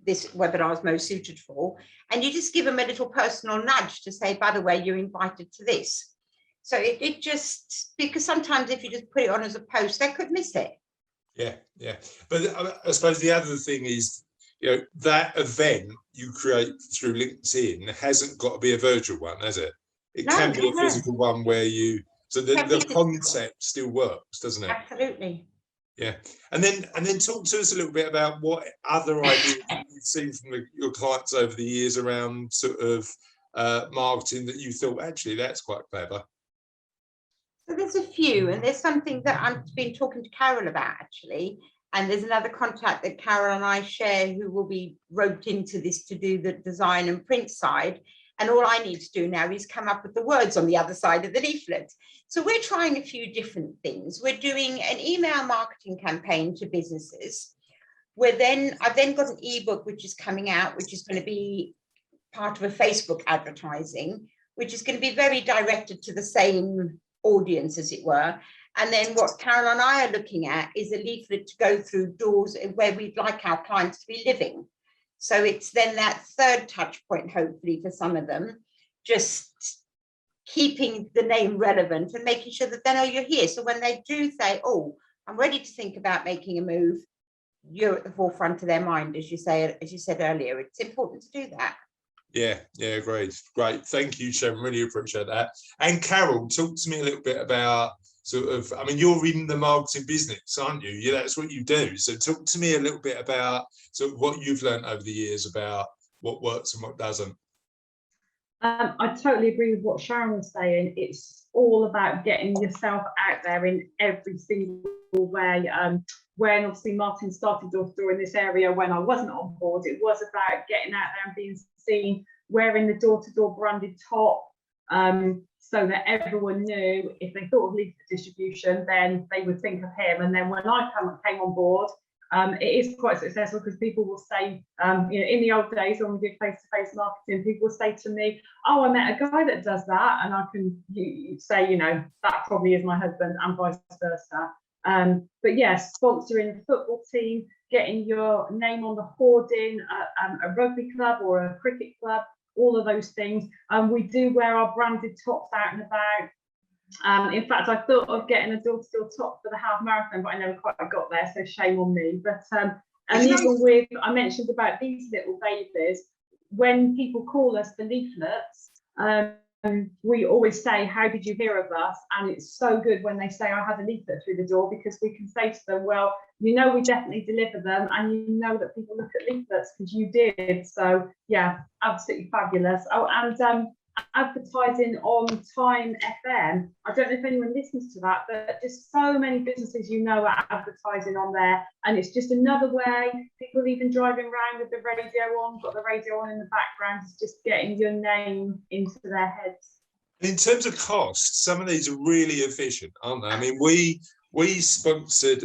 this webinar is most suited for. And you just give them a little personal nudge to say, by the way, you're invited to this. So it just, because sometimes if you just put it on as a post, they could miss it. Yeah. But I suppose the other thing is, you know, that event you create through LinkedIn hasn't got to be a virtual one, has it? It can be a physical one where you, so the concept still works, doesn't it? Absolutely. Yeah, and then talk to us a little bit about what other ideas you've seen from your clients over the years around sort of marketing that you thought, actually, that's quite clever. So there's a few, and there's something that I've been talking to Carol about, actually. And there's another contact that Carol and I share who will be roped into this to do the design and print side. And all I need to do now is come up with the words on the other side of the leaflet. So we're trying a few different things. We're doing an email marketing campaign to businesses. I've then got an ebook which is coming out, which is going to be part of a Facebook advertising, which is going to be very directed to the same audience, as it were. And then what Carol and I are looking at is a leaflet to go through doors where we'd like our clients to be living. So it's then that third touch point, hopefully, for some of them, just keeping the name relevant and making sure that they know you're here. So when they do say, oh, I'm ready to think about making a move, you're at the forefront of their mind, as you said earlier. It's important to do that. Yeah, great. Thank you, Sharon. Really appreciate that. And Carol, talk to me a little bit about sort of, I mean, you're in the marketing business, aren't you? Yeah, that's what you do. So talk to me a little bit about sort of what you've learned over the years about what works and what doesn't. I totally agree with what Sharon was saying. It's all about getting yourself out there in every single way. When obviously Martin started door-to-door in this area when I wasn't on board, it was about getting out there and being seen, wearing the door-to-door branded top, so that everyone knew if they thought of leaflet distribution, then they would think of him. And then when I came on board, it is quite successful because people will say, you know, in the old days when we did face-to-face marketing, people will say to me, "Oh, I met a guy that does that," and I can say, you know, that probably is my husband, and vice versa. But yes, sponsoring a football team, getting your name on the hoarding, a rugby club or a cricket club, all of those things. We do wear our branded tops out and about. In fact, I thought of getting a door-to-door top for the half marathon, but I never quite got there, so shame on me. But and even with, I mentioned about these little babies, when people call us for leaflets, we always say, "How did you hear of us?" And it's so good when they say, "I had a leaflet through the door," because we can say to them, "Well, you know, we definitely deliver them, and you know that people look at leaflets because you did." So yeah, absolutely fabulous. Oh, and advertising on Time FM. I don't know if anyone listens to that, but just so many businesses, you know, are advertising on there, and it's just another way. People even driving around with the radio on, got the radio on in the background, is just getting your name into their heads. In terms of cost, some of these are really efficient, aren't they? I mean, we sponsored.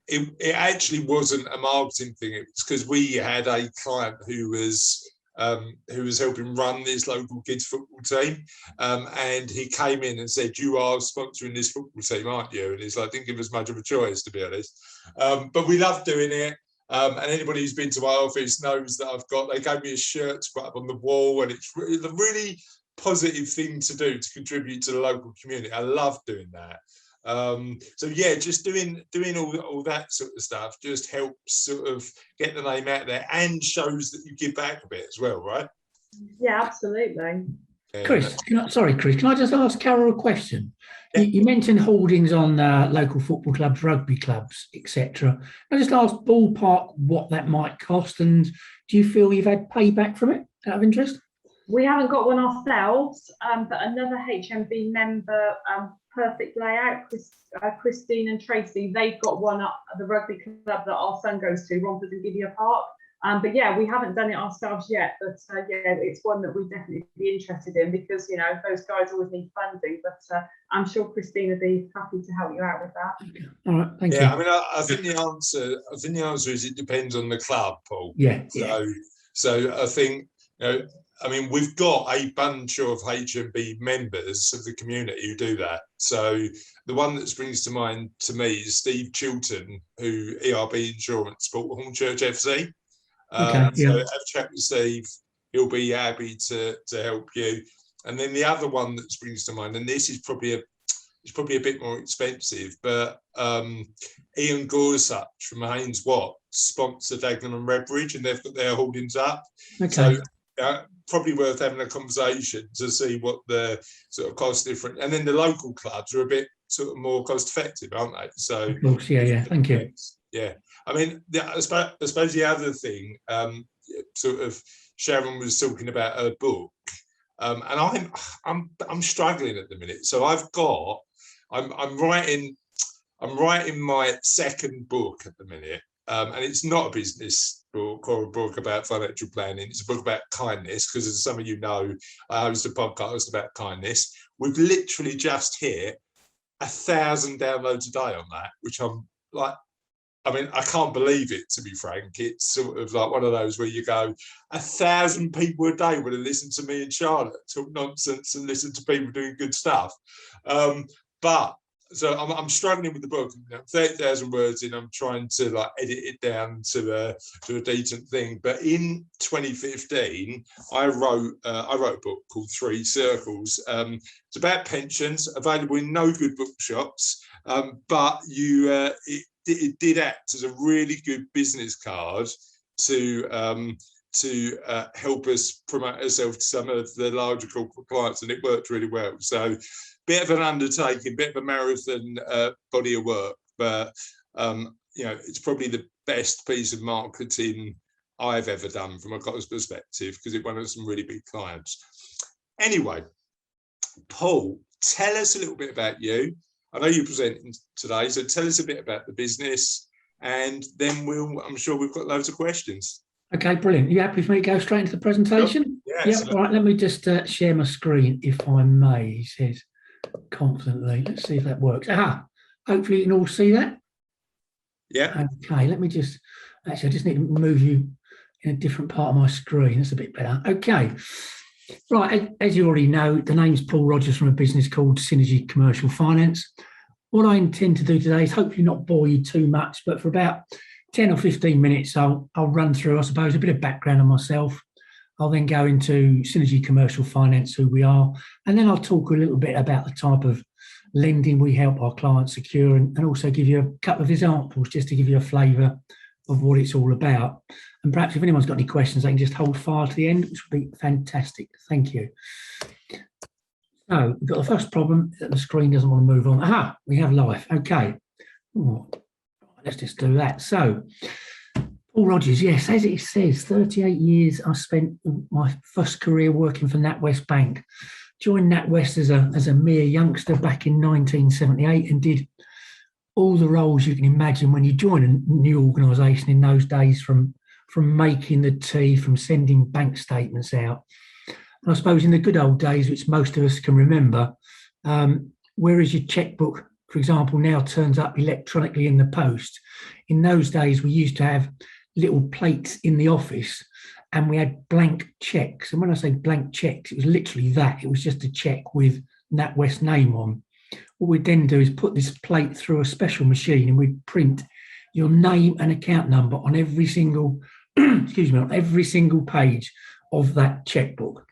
It actually wasn't a marketing thing. It's because we had a client who was helping run this local kids football team, and he came in and said, "You are sponsoring this football team, aren't you?" And he's like, "Didn't give us much of a choice, to be honest." But we love doing it. And anybody who's been to my office knows that they gave me a shirt to put up on the wall, and it's really, a really positive thing to do to contribute to the local community. I love doing that. So yeah, just doing all that sort of stuff just helps sort of get the name out there and shows that you give back a bit as well, right? Yeah, absolutely. Chris, can I just ask Carol a question? Yeah. You mentioned holdings on local football clubs, rugby clubs, etc. I just ask ballpark what that might cost, and do you feel you've had payback from it out of interest? We haven't got one ourselves, but another HMB member, Perfect Layout, Christine and Tracy, they've got one up at the rugby club that our son goes to, Romford and Gideon Park. But yeah, we haven't done it ourselves yet, but yeah, it's one that we'd definitely be interested in, because, you know, those guys always need funding, but I'm sure Christine would be happy to help you out with that. All right, thank you. Yeah, I mean, I think the answer is it depends on the club, Paul. Yeah. So I think, you know, I mean, we've got a bunch of HMB members of the community who do that. So the one that springs to mind to me is Steve Chilton, who ERB Insurance bought Hornchurch FC. So have a chat with Steve. He'll be happy to help you. And then the other one that springs to mind, and this is probably a bit more expensive, but Ian Gorsuch from Haynes Watt sponsor Dagenham and Redbridge, and they've got their holdings up. Okay. So probably worth having a conversation to see what the sort of cost difference. And then the local clubs are a bit sort of more cost effective, aren't they? So of course, yeah. Thank you. Yeah, I mean, I suppose the other thing, sort of, Sharon was talking about her book, and I'm struggling at the minute. So I'm writing my second book at the minute, and it's not a business book or a book about financial planning. It's a book about kindness, because as some of you know, I host a podcast about kindness. We've literally just hit 1,000 downloads a day on that, which I'm like, I mean, I can't believe it, to be frank. It's sort of like one of those where you go, 1,000 people a day would have listened to me and Charlotte talk nonsense and listen to people doing good stuff. But so I'm struggling with the book. 30,000 words in. I'm trying to like edit it down to a decent thing. But in 2015, I wrote a book called 3 Circles. It's about pensions, available in no good bookshops, but it did act as a really good business card to to help us promote ourselves to some of the larger corporate clients, and it worked really well. So bit of an undertaking, bit of a marathon body of work, but you know, it's probably the best piece of marketing I've ever done from a cost perspective, because it won us some really big clients. Anyway, Paul, tell us a little bit about you. I know you're presenting today, so tell us a bit about the business, and then I'm sure we've got loads of questions. Okay, brilliant. Are you happy for me to go straight into the presentation? Yeah. Yeah. All right, let me just share my screen, if I may, he says confidently. Let's see if that works. Aha, hopefully you can all see that. Yeah. Okay, let me just, actually, I just need to move you in a different part of my screen. That's a bit better. Okay. Right, as you already know, the name's Paul Rogers from a business called Synergy Commercial Finance. What I intend to do today is hopefully not bore you too much, but for about 10 or 15 minutes, I'll run through, I suppose, a bit of background on myself. I'll then go into Synergy Commercial Finance, who we are, and then I'll talk a little bit about the type of lending we help our clients secure, and also give you a couple of examples just to give you a flavour of what it's all about. And perhaps if anyone's got any questions, they can just hold fire to the end, which would be fantastic. Thank you. So we've got the first problem, that the screen doesn't want to move on. Aha, we have live. Okay. Ooh, let's just do that. So, Paul Rogers, yes, as it says, 38 years I spent my first career working for NatWest Bank. Joined NatWest as a mere youngster back in 1978 and did all the roles you can imagine when you join a new organisation in those days, from making the tea, from sending bank statements out. And I suppose in the good old days, which most of us can remember, whereas your checkbook, for example, now turns up electronically in the post, in those days we used to have little plates in the office and we had blank checks. And when I say blank checks, it was literally that. It was just a check with NatWest name on. What we'd then do is put this plate through a special machine and we'd print your name and account number on every single, excuse me, on every single page of that checkbook.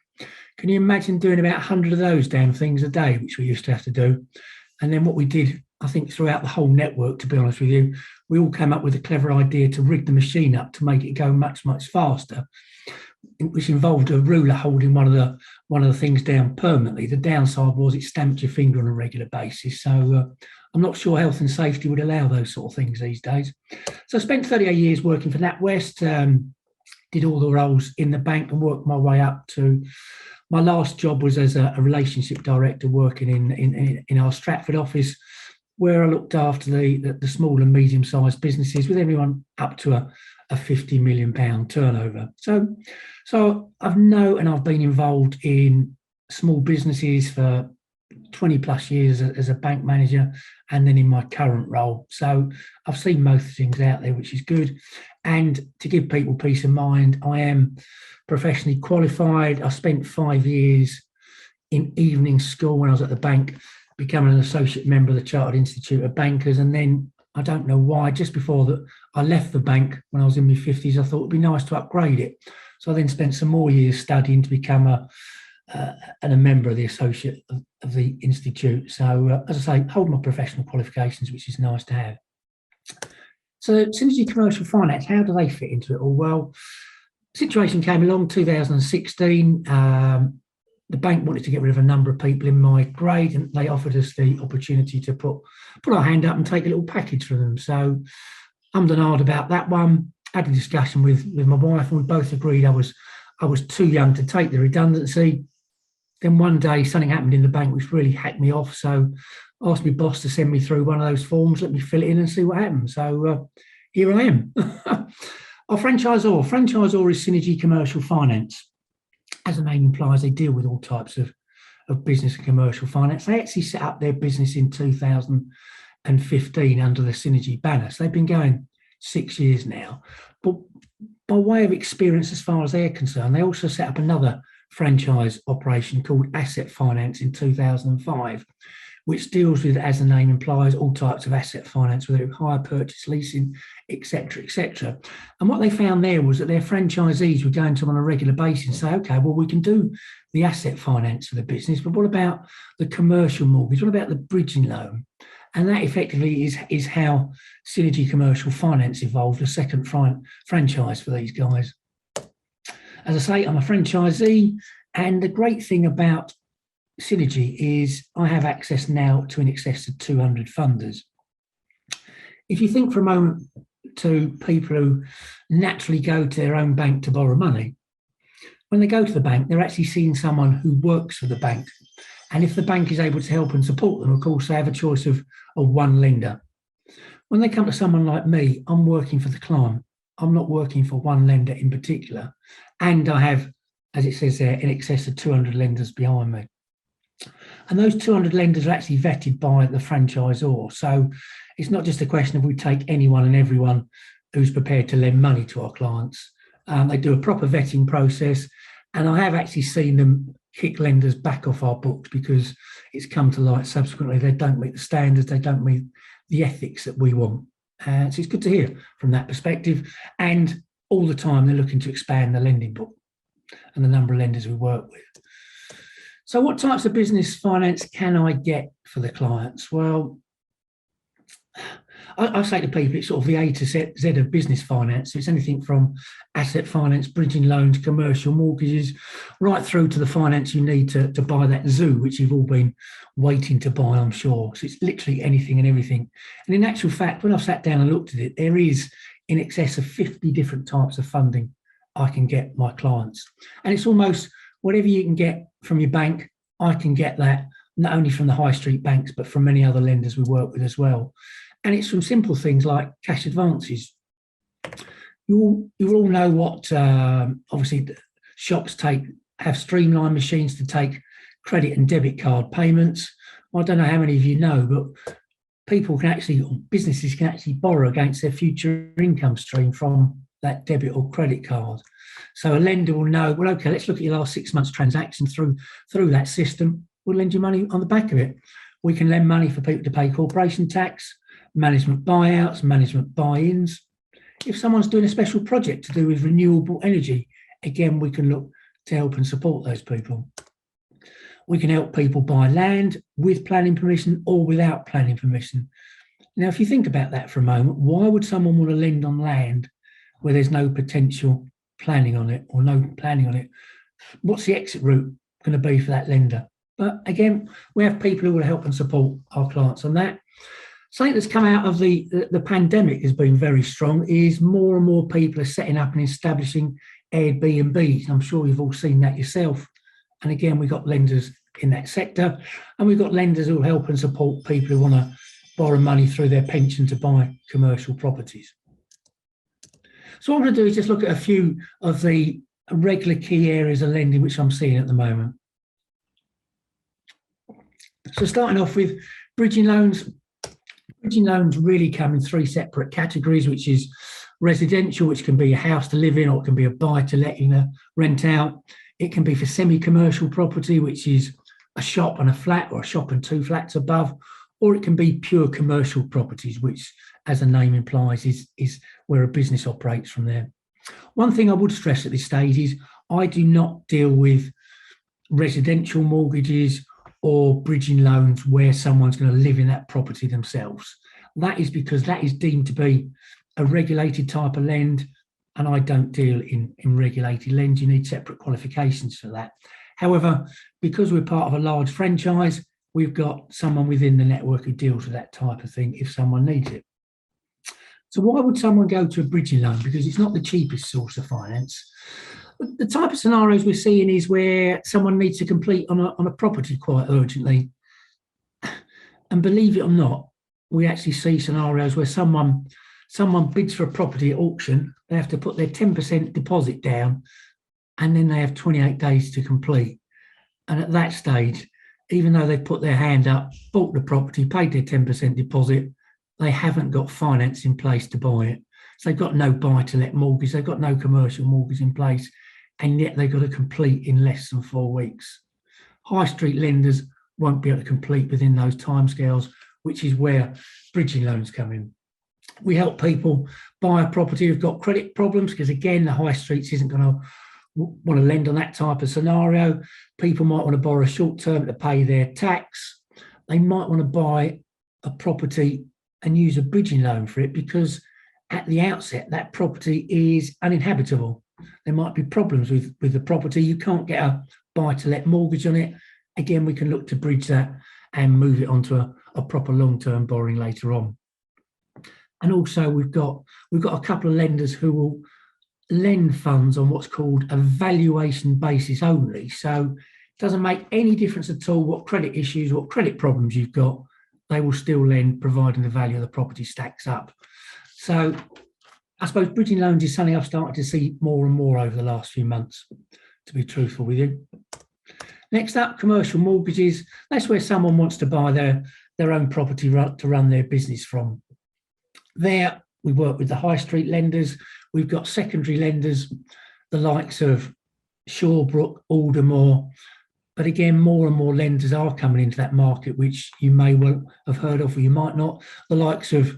Can you imagine doing about 100 of those damn things a day, which we used to have to do? And then what we did, I think throughout the whole network, to be honest with you, we all came up with a clever idea to rig the machine up to make it go much, much faster, which involved a ruler holding one of the things down permanently. The downside was it stamped your finger on a regular basis. So I'm not sure health and safety would allow those sort of things these days. So I spent 38 years working for NatWest, did all the roles in the bank and worked my way up to, my last job was as a relationship director working in our Stratford office, where I looked after the small and medium-sized businesses with everyone up to a £50 million turnover. So I've been involved in small businesses for 20 plus years as a bank manager, and then in my current role. So I've seen most things out there, which is good. And to give people peace of mind, I am professionally qualified. I spent 5 years in evening school when I was at the bank, becoming an associate member of the Chartered Institute of Bankers. And then I don't know why, just before that I left the bank when I was in my 50s, I thought it'd be nice to upgrade it. So I then spent some more years studying to become a member of the associate of the institute. So as I say, hold my professional qualifications, which is nice to have. So Synergy Commercial Finance, how do they fit into it all? Well, situation came along 2016. The bank wanted to get rid of a number of people in my grade, and they offered us the opportunity to put our hand up and take a little package for them. So I'm and ahed about that one. Had a discussion with my wife, and we both agreed I was too young to take the redundancy. Then one day something happened in the bank which really hacked me off. So I asked my boss to send me through one of those forms, let me fill it in and see what happens. So here I am. Our franchisor is Synergy Commercial Finance. As the name implies, they deal with all types of business and commercial finance. They actually set up their business in 2015 under the Synergy banner. So they've been going 6 years now. But by way of experience, as far as they're concerned, they also set up another franchise operation called Asset Finance in 2005, which deals with, as the name implies, all types of asset finance, whether it's hire, purchase, leasing, etc., etc. And what they found there was that their franchisees were going to them on a regular basis and say, okay, well, we can do the asset finance for the business, but what about the commercial mortgage? What about the bridging loan? And that effectively is how Synergy Commercial Finance evolved, a second franchise for these guys. As I say, I'm a franchisee, and the great thing about Synergy is I have access now to in excess of 200 funders. If you think for a moment to people who naturally go to their own bank to borrow money, when they go to the bank, they're actually seeing someone who works for the bank. And if the bank is able to help and support them, of course, they have a choice of one lender. When they come to someone like me, I'm working for the client. I'm not working for one lender in particular. And I have, as it says there, in excess of 200 lenders behind me. And those 200 lenders are actually vetted by the franchisor. So it's not just a question of we take anyone and everyone who's prepared to lend money to our clients. They do a proper vetting process. And I have actually seen them kick lenders back off our books because it's come to light subsequently they don't meet the standards, they don't meet the ethics that we want. So it's good to hear from that perspective. And all the time they're looking to expand the lending book and the number of lenders we work with. So what types of business finance can I get for the clients? Well, I say to people, it's sort of the A to Z of business finance. So it's anything from asset finance, bridging loans, commercial mortgages, right through to the finance you need to buy that zoo, which you've all been waiting to buy, I'm sure. So it's literally anything and everything. And in actual fact, when I've sat down and looked at it, there is in excess of 50 different types of funding I can get my clients. And it's almost whatever you can get from your bank, I can get that not only from the high street banks, but from many other lenders we work with as well. And it's from simple things like cash advances. You all know what, obviously, shops have streamlined machines to take credit and debit card payments. I don't know how many of you know, but businesses can actually borrow against their future income stream from that debit or credit card. So a lender will know, well, okay, let's look at your last 6 months transaction through that system. We'll lend you money on the back of it. We can lend money for people to pay corporation tax, management buyouts, management buy-ins. If someone's doing a special project to do with renewable energy, again, we can look to help and support those people. We can help people buy land with planning permission or without planning permission. Now, if you think about that for a moment, why would someone want to lend on land where there's no potential planning on it or no planning on it? What's the exit route going to be for that lender? But again, we have people who will help and support our clients on that. Something that's come out of the pandemic has been very strong is more and more people are setting up and establishing Airbnbs. I'm sure you've all seen that yourself. And again, we've got lenders in that sector, and we've got lenders who will help and support people who want to borrow money through their pension to buy commercial properties. So what I'm going to do is just look at a few of the regular key areas of lending which I'm seeing at the moment. So starting off with bridging loans. Bridging loans really come in three separate categories, which is residential, which can be a house to live in, or it can be a buy to let in a rent out. It can be for semi-commercial property, which is a shop and a flat, or a shop and two flats above, or it can be pure commercial properties, which, as the name implies, is where a business operates from there. One thing I would stress at this stage is I do not deal with residential mortgages or bridging loans where someone's going to live in that property themselves. That is because that is deemed to be a regulated type of lend, and I don't deal in regulated lends. You need separate qualifications for that. However, because we're part of a large franchise, we've got someone within the network who deals with that type of thing if someone needs it. So why would someone go to a bridging loan? Because it's not the cheapest source of finance. The type of scenarios we're seeing is where someone needs to complete on a property quite urgently. And believe it or not, we actually see scenarios where someone bids for a property at auction, they have to put their 10% deposit down, and then they have 28 days to complete. And at that stage, even though they've put their hand up, bought the property, paid their 10% deposit, they haven't got finance in place to buy it. So they've got no buy-to-let mortgage, they've got no commercial mortgage in place, and yet they've got to complete in less than 4 weeks. High street lenders won't be able to complete within those timescales, which is where bridging loans come in. We help people buy a property who've got credit problems, because again, the high streets isn't going to want to lend on that type of scenario. People might want to borrow short term to pay their tax. They might want to buy a property and use a bridging loan for it because at the outset, that property is uninhabitable. there might be problems with the property. You can't get a buy-to-let mortgage on it. Again, we can look to bridge that and move it onto a proper long-term borrowing later on. And also we've got a couple of lenders who will lend funds on what's called a valuation basis only. So it doesn't make any difference at all what credit issues, what credit problems you've got, they will still lend providing the value of the property stacks up. So I suppose bridging loans is something I've started to see more and more over the last few months, to be truthful with you. Next up, commercial mortgages. That's where someone wants to buy their own property to run their business from. There, we work with the high street lenders. We've got secondary lenders, the likes of Shawbrook, Aldermore. But again, more and more lenders are coming into that market, which you may well have heard of or you might not. The likes of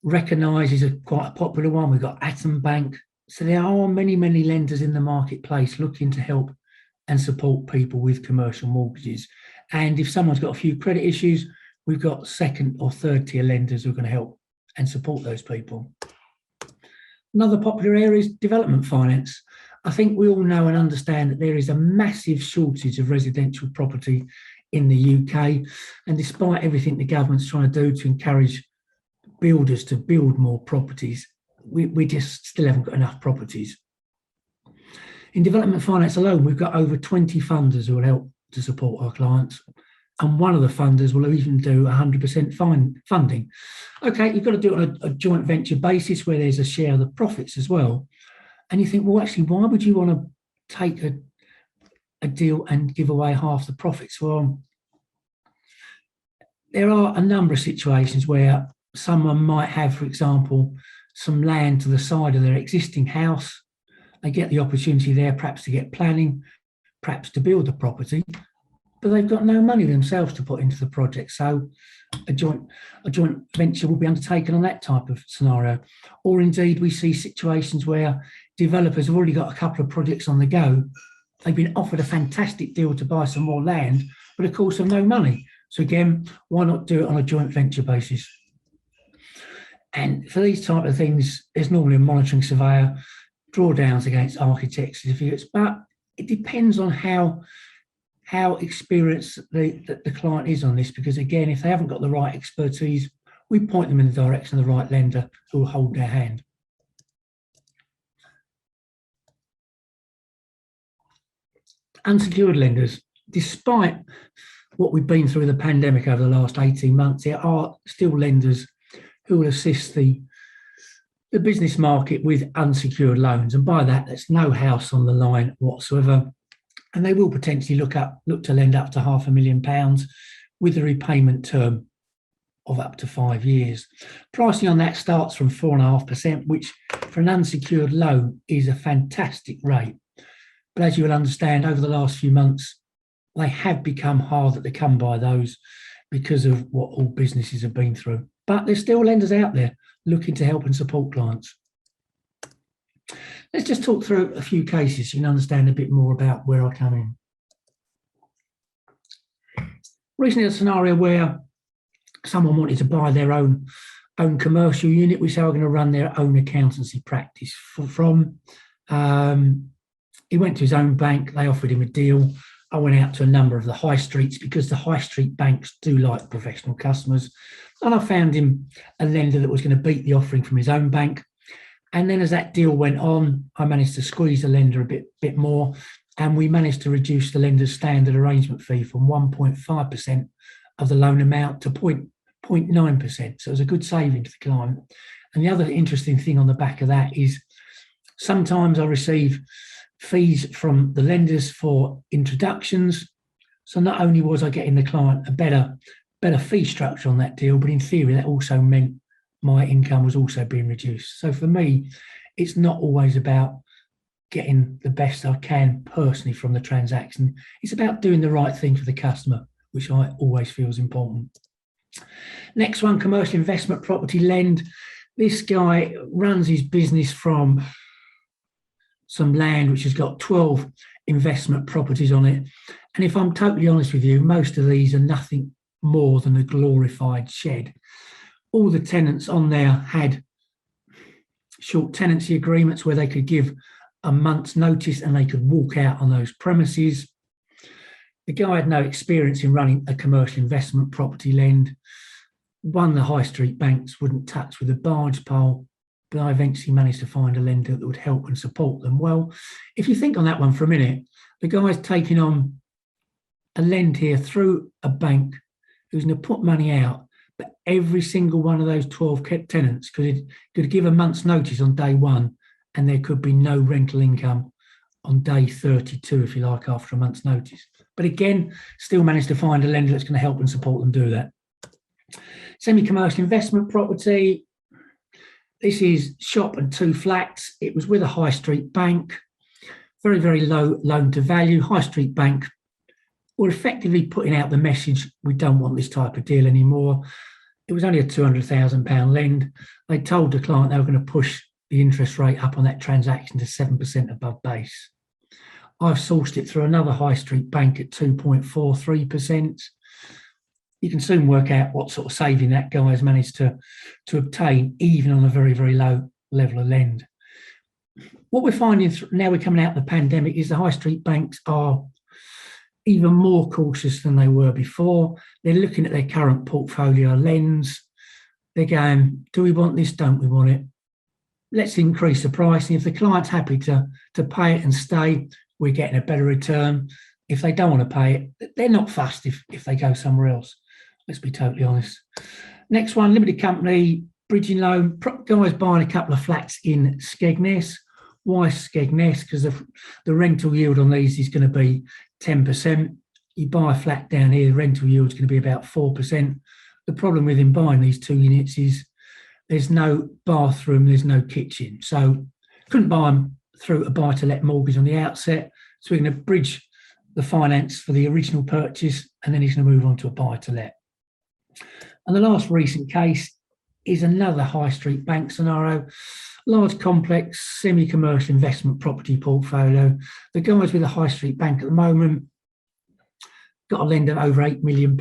Recognise is quite a popular one. We've got Atom Bank. So there are many, many lenders in the marketplace looking to help and support people with commercial mortgages. And if someone's got a few credit issues, we've got second or third tier lenders who are going to help and support those people. Another popular area is development finance. I think we all know and understand that there is a massive shortage of residential property in the UK. And despite everything the government's trying to do to encourage builders to build more properties, we just still haven't got enough properties. In development finance alone, we've got over 20 funders who will help to support our clients. And one of the funders will even do 100% funding. Okay, you've got to do it on a joint venture basis where there's a share of the profits as well. And you think, well, actually, why would you want to take a deal and give away half the profits? Well, there are a number of situations where someone might have, for example, some land to the side of their existing house. They get the opportunity there perhaps to get planning, perhaps to build the property, but they've got no money themselves to put into the project. So a joint venture will be undertaken on that type of scenario. Or indeed, we see situations where developers have already got a couple of projects on the go. They've been offered a fantastic deal to buy some more land, but of course have no money. So again, why not do it on a joint venture basis? And for these type of things, there's normally a monitoring surveyor, drawdowns against architect certificates, but it depends on how experienced the client is on this, because again, if they haven't got the right expertise, we point them in the direction of the right lender who will hold their hand. Unsecured lenders, despite what we've been through the pandemic over the last 18 months, there are still lenders who will assist the business market with unsecured loans. And by that, there's no house on the line whatsoever. And they will potentially look to lend up to £500,000 with a repayment term of up to 5 years. Pricing on that starts from 4.5%, which for an unsecured loan is a fantastic rate. But as you will understand, over the last few months, they have become harder to come by those because of what all businesses have been through. But there's still lenders out there looking to help and support clients. Let's just talk through a few cases so you can understand a bit more about where I come in. Recently, a scenario where someone wanted to buy their own commercial unit, which they were going to run their own accountancy practice from. He went to his own bank, they offered him a deal. I went out to a number of the high streets because the high street banks do like professional customers. And I found him a lender that was going to beat the offering from his own bank. And then as that deal went on, I managed to squeeze the lender a bit more, and we managed to reduce the lender's standard arrangement fee from 1.5% of the loan amount to 0.9%. So it was a good saving to the client. And the other interesting thing on the back of that is sometimes I receive fees from the lenders for introductions. So not only was I getting the client a better fee structure on that deal, but in theory that also meant my income was also being reduced. So for me, it's not always about getting the best I can personally from the transaction. It's about doing the right thing for the customer, which I always feel is important. Next one, commercial investment property lend. This guy runs his business from some land which has got 12 investment properties on it. And if I'm totally honest with you, most of these are nothing more than a glorified shed. All the tenants on there had short tenancy agreements where they could give a month's notice and they could walk out on those premises. The guy had no experience in running a commercial investment property lend. One the high street banks wouldn't touch with a barge pole, but I eventually managed to find a lender that would help and support them. Well, if you think on that one for a minute, the guy's taking on a lend here through a bank who's going to put money out, but every single one of those 12 tenants could give a month's notice on day one, and there could be no rental income on day 32, if you like, after a month's notice. But again, still managed to find a lender that's going to help and support them do that. Semi-commercial investment property. This is shop and 2 flats. It was with a high street bank. Very, very low loan to value. High street bank were effectively putting out the message, we don't want this type of deal anymore. It was only a £200,000 lend. They told the client they were going to push the interest rate up on that transaction to 7% above base. I've sourced it through another high street bank at 2.43%. You can soon work out what sort of saving that guy has managed to obtain, even on a very, very low level of lend. What we're finding now we're coming out of the pandemic is the high street banks are even more cautious than they were before. They're looking at their current portfolio lens. They're going, do we want this? Don't we want it? Let's increase the price. And if the client's happy to pay it and stay, we're getting a better return. If they don't want to pay it, they're not fussed if they go somewhere else. Let's be totally honest. Next one, limited company, bridging loan. Guys buying a couple of flats in Skegness. Why Skegness? Because the rental yield on these is going to be 10%. You buy a flat down here, the rental yield is going to be about 4%. The problem with him buying these 2 units is there's no bathroom, there's no kitchen. So couldn't buy them through a buy-to-let mortgage on the outset. So we're going to bridge the finance for the original purchase, and then he's going to move on to a buy-to-let. And the last recent case is another high street bank scenario. Large complex semi-commercial investment property portfolio. The guys with a high street bank at the moment got a lend of over £8 million.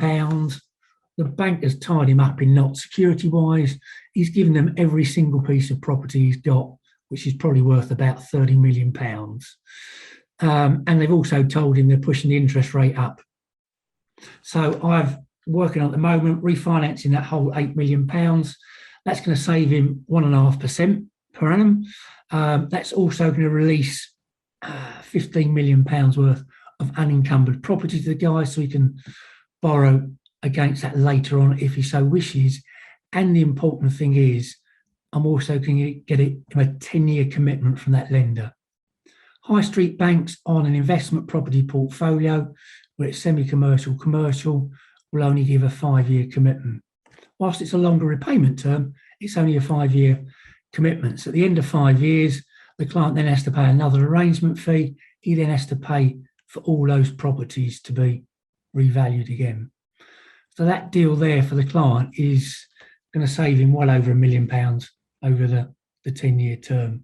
The bank has tied him up in knots security-wise. He's given them every single piece of property he's got, which is probably worth about £30 million. And they've also told him they're pushing the interest rate up. So I've working on at the moment, refinancing that whole £8 million. That's going to save him 1.5% per annum. That's also going to release £15 million worth of unencumbered property to the guy, so he can borrow against that later on if he so wishes. And the important thing is, I'm also going to get a 10-year commitment from that lender. High street banks on an investment property portfolio where it's semi-commercial, commercial, will only give a 5-year commitment. Whilst it's a longer repayment term, it's only a 5-year commitment. So at the end of 5 years, the client then has to pay another arrangement fee. He then has to pay for all those properties to be revalued again. So that deal there for the client is going to save him well over £1 million over the 10-year term.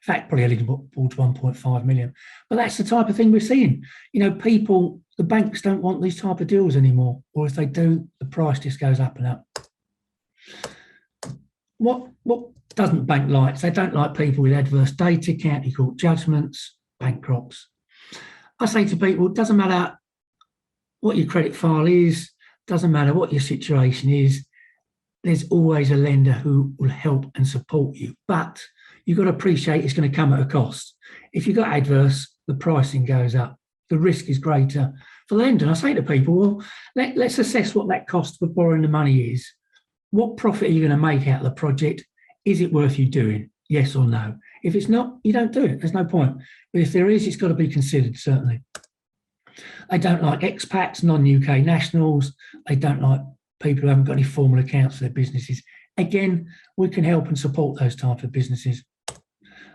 In fact, probably eligible towards 1.5 million. But that's the type of thing we're seeing. You know, people, the banks don't want these type of deals anymore. Or if they do, the price just goes up and up. What doesn't bank like? They don't like people with adverse data, county court judgments, bankrupts. I say to people, it doesn't matter what your credit file is, doesn't matter what your situation is, there's always a lender who will help and support you. But you've got to appreciate it's going to come at a cost. If you've got adverse, the pricing goes up. The risk is greater for the lender. And I say to people, well, let's assess what that cost of borrowing the money is. What profit are you going to make out of the project? Is it worth you doing? Yes or no? If it's not, you don't do it. There's no point. But if there is, it's got to be considered, certainly. They don't like expats, non-UK nationals. They don't like people who haven't got any formal accounts for their businesses. Again, we can help and support those types of businesses.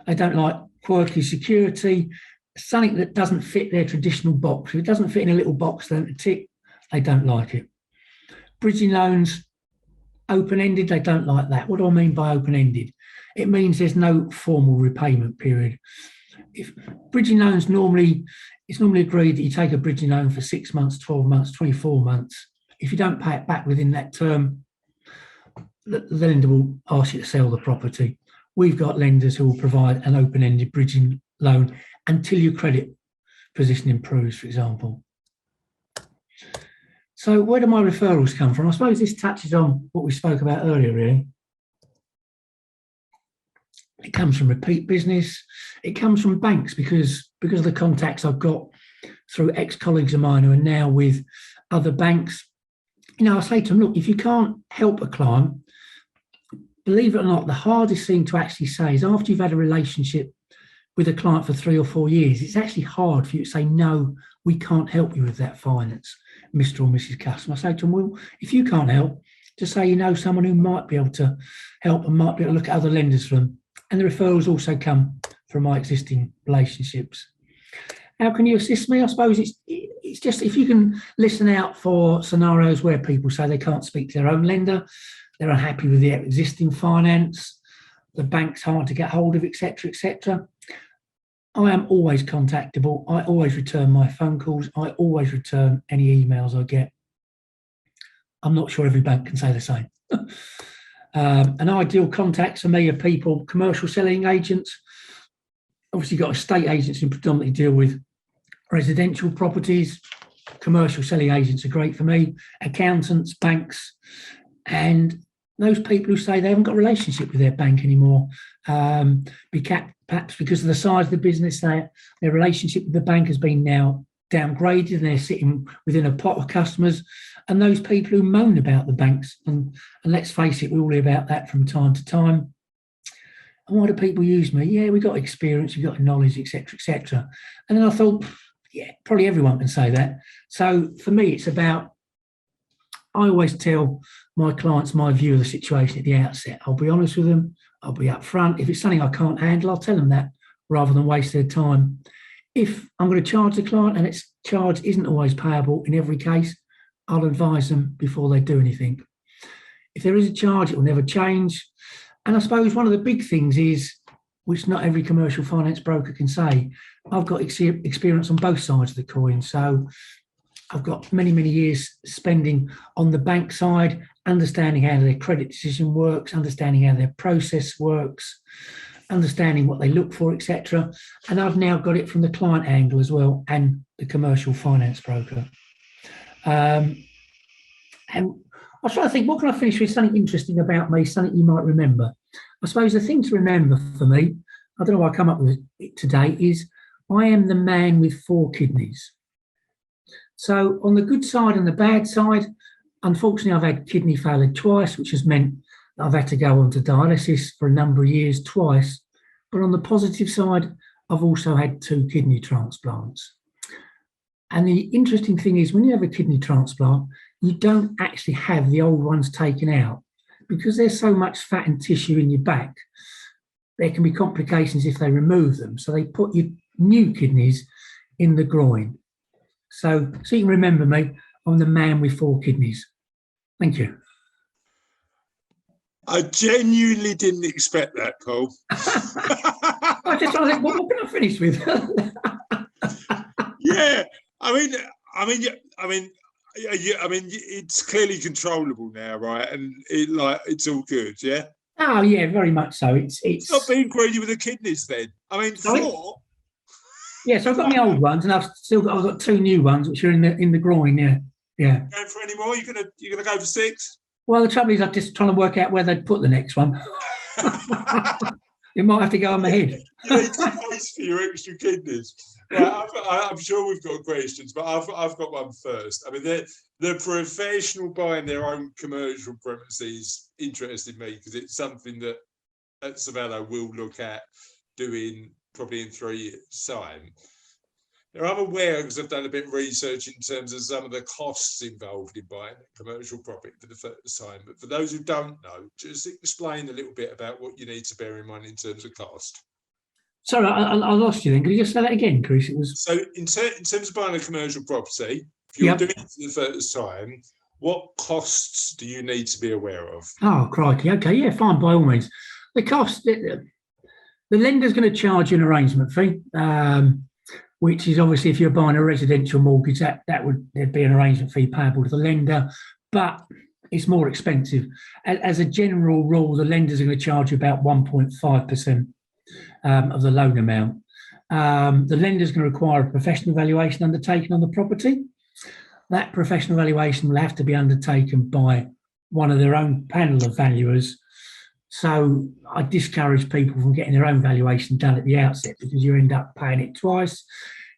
They don't like quirky security, something that doesn't fit their traditional box. If it doesn't fit in a little box, then a tick, they don't like it. Bridging loans, open-ended, they don't like that. What do I mean by open-ended? It means there's no formal repayment period. If bridging loans it's normally agreed that you take a bridging loan for 6 months, 12 months, 24 months. If you don't pay it back within that term, the lender will ask you to sell the property. We've got lenders who will provide an open-ended bridging loan until your credit position improves, for example. So where do my referrals come from? I suppose this touches on what we spoke about earlier, really. It comes from repeat business. It comes from banks because of the contacts I've got through ex-colleagues of mine who are now with other banks. You know, I say to them, look, if you can't help a client, believe it or not, the hardest thing to actually say is after you've had a relationship with a client for 3 or 4 years, it's actually hard for you to say, no, we can't help you with that finance, Mr. or Mrs. Customer. I say to them, well, if you can't help, just say you know someone who might be able to help and might be able to look at other lenders for them. And the referrals also come from my existing relationships. How can you assist me? I suppose it's just if you can listen out for scenarios where people say they can't speak to their own lender, they're unhappy with their existing finance, the bank's hard to get hold of, etc., etc. I am always contactable. I always return my phone calls. I always return any emails I get. I'm not sure every bank can say the same. An ideal contact for me are people, commercial selling agents. Obviously, got estate agents who predominantly deal with residential properties. Commercial selling agents are great for me. Accountants, banks, and those people who say they haven't got a relationship with their bank anymore. Perhaps because of the size of the business, their relationship with the bank has been now downgraded and they're sitting within a pot of customers. And those people who moan about the banks, and let's face it, we all hear about that from time to time. And why do people use me? Yeah, we've got experience, we've got knowledge, etc., etc. And then I thought, yeah, probably everyone can say that. So for me, it's about, I always tell my clients my view of the situation at the outset. I'll be honest with them. I'll be upfront. If it's something I can't handle, I'll tell them that rather than waste their time. If I'm going to charge the client and its charge isn't always payable in every case, I'll advise them before they do anything. If there is a charge, it will never change. And I suppose one of the big things is, which not every commercial finance broker can say, I've got experience on both sides of the coin. So I've got many, many years spending on the bank side, understanding how their credit decision works, understanding how their process works, understanding what they look for, etc. And I've now got it from the client angle as well, and the commercial finance broker. And I was trying to think, what can I finish with? Something interesting about me, something you might remember. I suppose the thing to remember for me, I don't know why I come up with it today, is I am the man with 4 kidneys. So on the good side and the bad side, unfortunately, I've had kidney failure twice, which has meant that I've had to go on to dialysis for a number of years twice. But on the positive side, I've also had 2 kidney transplants. And the interesting thing is when you have a kidney transplant, you don't actually have the old ones taken out because there's so much fat and tissue in your back. There can be complications if they remove them. So they put your new kidneys in the groin. So you can remember me, I'm the man with 4 kidneys. Thank you. I genuinely didn't expect that, Paul. I just trying to think, what can I finish with? Yeah, I mean, it's clearly controllable now, right? And it's all good, yeah. Oh yeah, very much so. It's not being greedy with the kidneys, then. I mean, sorry? 4. Yeah, so I've got my old ones, and I've got 2 new ones, which are in the groin. Yeah. Going for any more? You're gonna go for 6? Well, the trouble is, I'm just trying to work out where they'd put the next one. It might have to go on my head. You need space for your extra kidneys. Right, I'm sure we've got questions, but I've got one first. I mean, the professional buying their own commercial premises interested me because it's something that at Savannah will look at doing probably in 3 years' time. Now, I'm aware, because I've done a bit of research in terms of some of the costs involved in buying a commercial property for the first time. But for those who don't know, just explain a little bit about what you need to bear in mind in terms of cost. Sorry, I lost you then. Could you just say that again, Chris? It was so in terms of buying a commercial property, if you're doing it for the first time, what costs do you need to be aware of? Oh, crikey. Okay, yeah, fine, by all means. The cost, the lender's going to charge you an arrangement fee. Which is obviously if you're buying a residential mortgage, there'd be an arrangement fee payable to the lender, but it's more expensive. As a general rule, the lenders are going to charge you about 1.5% of the loan amount. The lender's going to require a professional valuation undertaken on the property. That professional valuation will have to be undertaken by one of their own panel of valuers. So I discourage people from getting their own valuation done at the outset, because you end up paying it twice.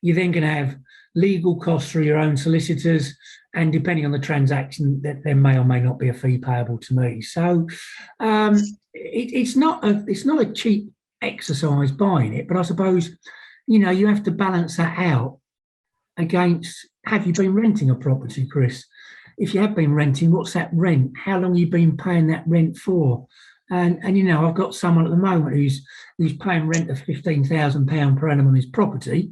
You're then going to have legal costs through your own solicitors, and depending on the transaction, there may or may not be a fee payable to me. So it's not a cheap exercise buying it, but I suppose, you know, you have to balance that out against, have you been renting a property, Chris? If you have been renting, what's that rent? How long have you been paying that rent for? And you know, I've got someone at the moment who's paying rent of £15,000 per annum on his property.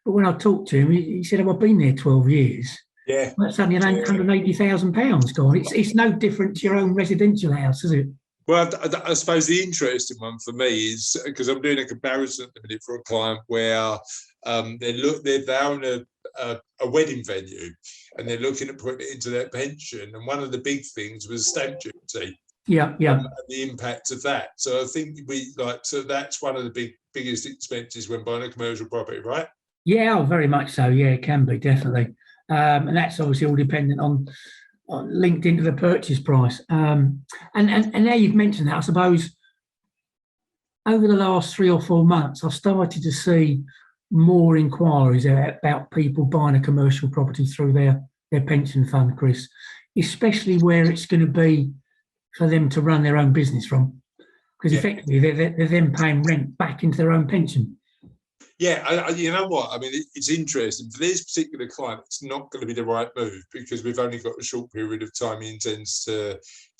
But when I talked to him, he said, "Oh, I've been there 12 years." Yeah. That's suddenly £180,000 gone. It's no different to your own residential house, is it? Well, I suppose the interesting one for me is, because I'm doing a comparison at the minute for a client where they own a wedding venue, and they're looking at putting it into their pension. And one of the big things was stamp duty. Yeah. And the impact of that. So I think so that's one of the biggest expenses when buying a commercial property, right? Yeah, very much so. Yeah, it can be, definitely. And that's obviously all dependent on linked into the purchase price. And now you've mentioned that, I suppose over the last 3 or 4 months, I've started to see more inquiries about people buying a commercial property through their pension fund, Chris, especially where it's going to be for them to run their own business from, because effectively they're then paying rent back into their own pension. Yeah, you know what? I mean, it's interesting. For this particular client, it's not going to be the right move, because we've only got a short period of time he intends to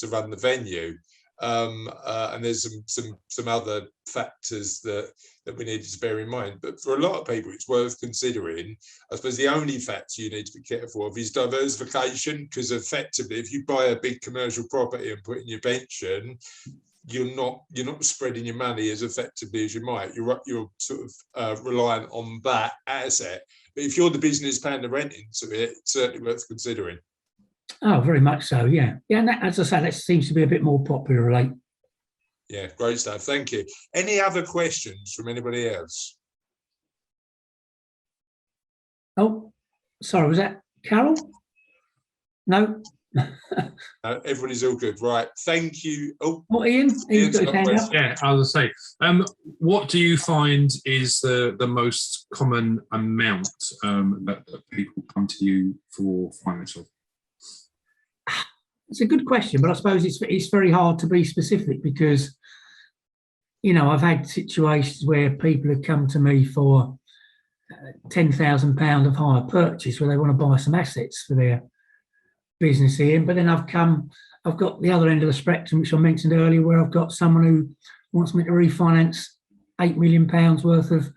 run the venue. And there's some other factors that we need to bear in mind. But for a lot of people, it's worth considering. I suppose the only factor you need to be careful of is diversification, because effectively, if you buy a big commercial property and put in your pension, you're not spreading your money as effectively as you might. You're sort of relying on that asset. But if you're the business paying the rent into it, it's certainly worth considering. Oh, very much so. Yeah. And that, as I say, that seems to be a bit more popular, right? Yeah, great stuff. Thank you. Any other questions from anybody else? Oh, sorry, was that Carol? No. Everybody's all good, right? Thank you. Oh, Ian, Ian's got his hand up. Yeah, I was going to say, what do you find is the most common amount that people come to you for finance of? It's a good question, but I suppose it's very hard to be specific, because, you know, I've had situations where people have come to me for £10,000 of hire purchase, where they want to buy some assets for their business in. But then I've got the other end of the spectrum, which I mentioned earlier, where I've got someone who wants me to refinance £8 million worth of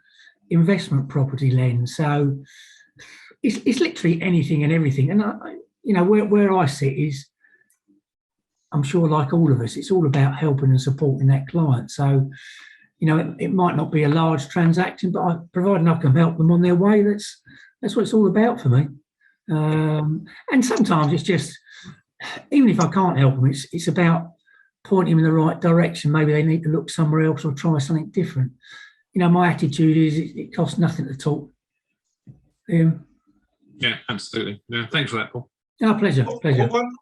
investment property lend. So it's literally anything and everything. And you know, where I sit is, I'm sure, like all of us, it's all about helping and supporting that client. So, you know, it might not be a large transaction, but providing I can help them on their way, that's what it's all about for me. And sometimes it's just, even if I can't help them, it's about pointing them in the right direction. Maybe they need to look somewhere else or try something different. You know, my attitude is it costs nothing to talk. Yeah, absolutely. Yeah, thanks for that, Paul. Oh, pleasure.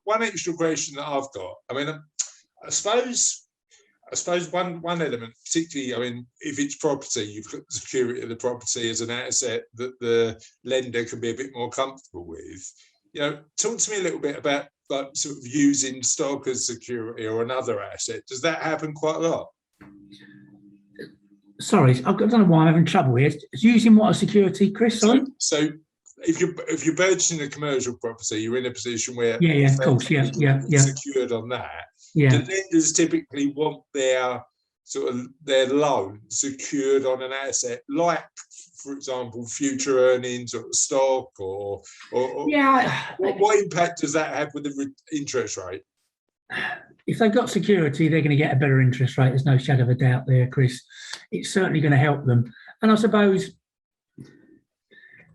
One extra question that I've got. I mean, I suppose one element, particularly, I mean, if it's property, you've got the security of the property as an asset that the lender can be a bit more comfortable with. You know, talk to me a little bit about, like, sort of using stock as security or another asset. Does that happen quite a lot? Sorry, I don't know why I'm having trouble here. Using what as security, Chris? Sorry. So if you're purchasing a commercial property, you're in a position where of course, yeah, secured on that. Yeah. The lenders typically want their loan secured on an asset, like, for example, future earnings or stock, or what impact does that have with the interest rate? If they've got security, they're going to get a better interest rate. There's no shadow of a doubt there, Chris. It's certainly going to help them. And I suppose,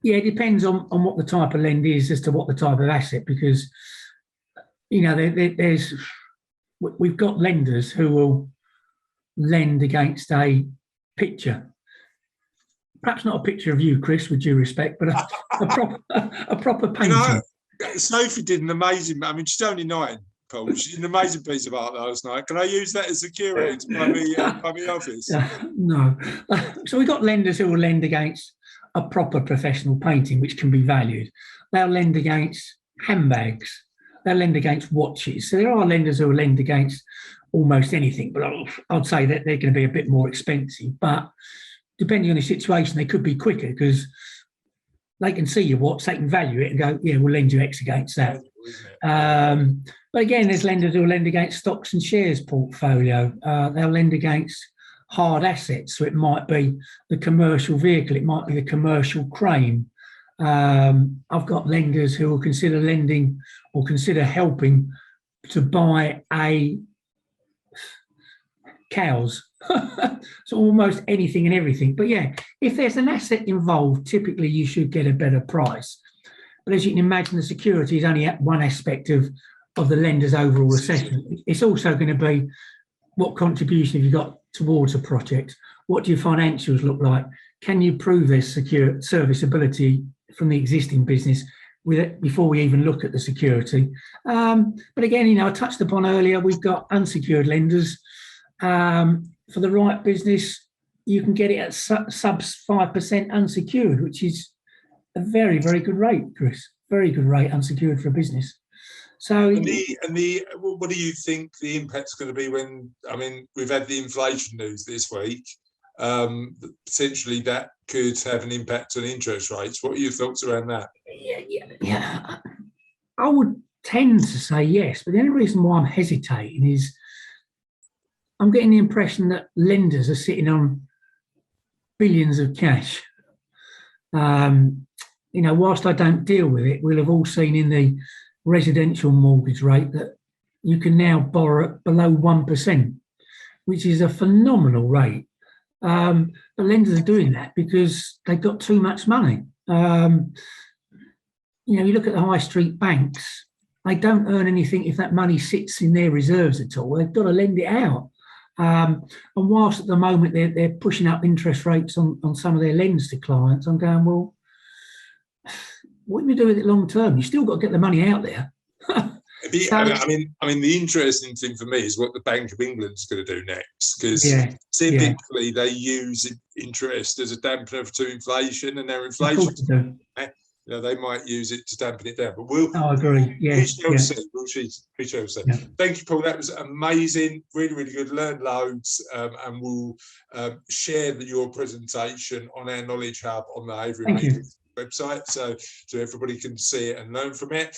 yeah, it depends on what the type of lend is as to what the type of asset, because, you know, we've got lenders who will lend against a picture. perhaps not a picture of you, Chris, with due respect, but a proper painting. You know, Sophie did an amazing. I mean, she's only 9. Paul. She did an amazing piece of art last night. Can I use that as security to buy me office? No. So we've got lenders who will lend against a proper professional painting, which can be valued. They'll lend against handbags. They'll lend against watches. So there are lenders who will lend against almost anything, but I'd say that they're going to be a bit more expensive. But depending on the situation, they could be quicker because they can see your watch, they can value it and go, yeah, we'll lend you X against that. But again, there's lenders who will lend against stocks and shares portfolio. They'll lend against hard assets. So it might be the commercial vehicle, it might be the commercial crane. I've got lenders who will consider lending or consider helping to buy cows. So almost anything and everything. But yeah, if there's an asset involved, typically you should get a better price. But as you can imagine, the security is only one aspect of the lender's overall assessment. It's also going to be what contribution have you got towards a project? What do your financials look like? Can you prove there's secure serviceability from the existing business with it before we even look at the security? But again, I touched upon earlier, we've got unsecured lenders. For the right business, you can get it at sub 5% unsecured, which is a very, very good rate, Chris. Very good rate unsecured for a business. So, what do you think the impact's going to be when? I mean, we've had the inflation news this week. Potentially, that could have an impact on interest rates. What are your thoughts around that? Yeah. I would tend to say yes, but the only reason why I'm hesitating is I'm getting the impression that lenders are sitting on billions of cash. Whilst I don't deal with it, we'll have all seen in the residential mortgage rate that you can now borrow at below 1%, which is a phenomenal rate. The lenders are doing that because they've got too much money. You look at the high street banks, they don't earn anything if that money sits in their reserves at all. They've got to lend it out. And whilst at the moment they're pushing up interest rates on some of their lends to clients, I'm going, well, what do you do with it long term? You still got to get the money out there. I mean, the interesting thing for me is what the Bank of England's going to do next, because typically they use interest as a dampener to inflation, and their inflation, they might use it to dampen it down. But I agree. We shall see. We shall see. Yeah. Thank you, Paul. That was amazing. Really, really good. Learned loads, and we'll share your presentation on our Knowledge Hub on the Avery Matrix website, so everybody can see it and learn from it.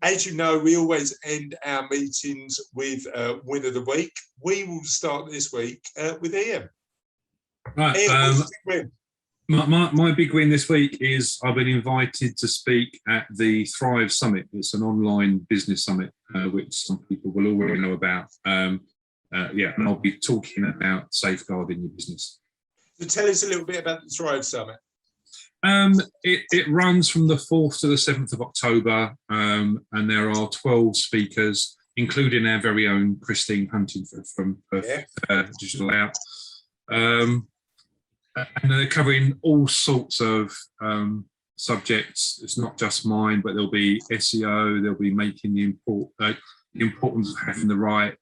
As you know, we always end our meetings with Win of the Week. We will start this week with Ian. Right. Ian, my big win this week is I've been invited to speak at the Thrive Summit. It's an online business summit, which some people will already know about. And I'll be talking about safeguarding your business. So tell us a little bit about the Thrive Summit. It runs from the 4th to the 7th of October, and there are 12 speakers, including our very own Christine Huntingford from Digital Out. And they're covering all sorts of subjects. It's not just mine, but there'll be SEO, there'll be making the importance of having the right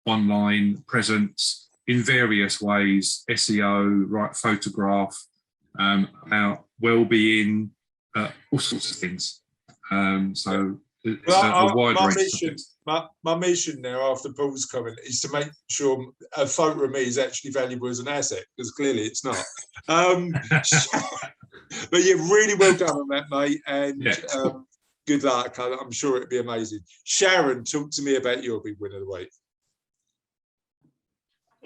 online presence in various ways, SEO, right photograph, about well-being, all sorts of things. So it's a wide range. My mission now, after Paul's comment, is to make sure a photo of me is actually valuable as an asset, because clearly it's not. But yeah, really well done on that, mate, and good luck. I'm sure it'll be amazing. Sharon, talk to me about your big win of the week.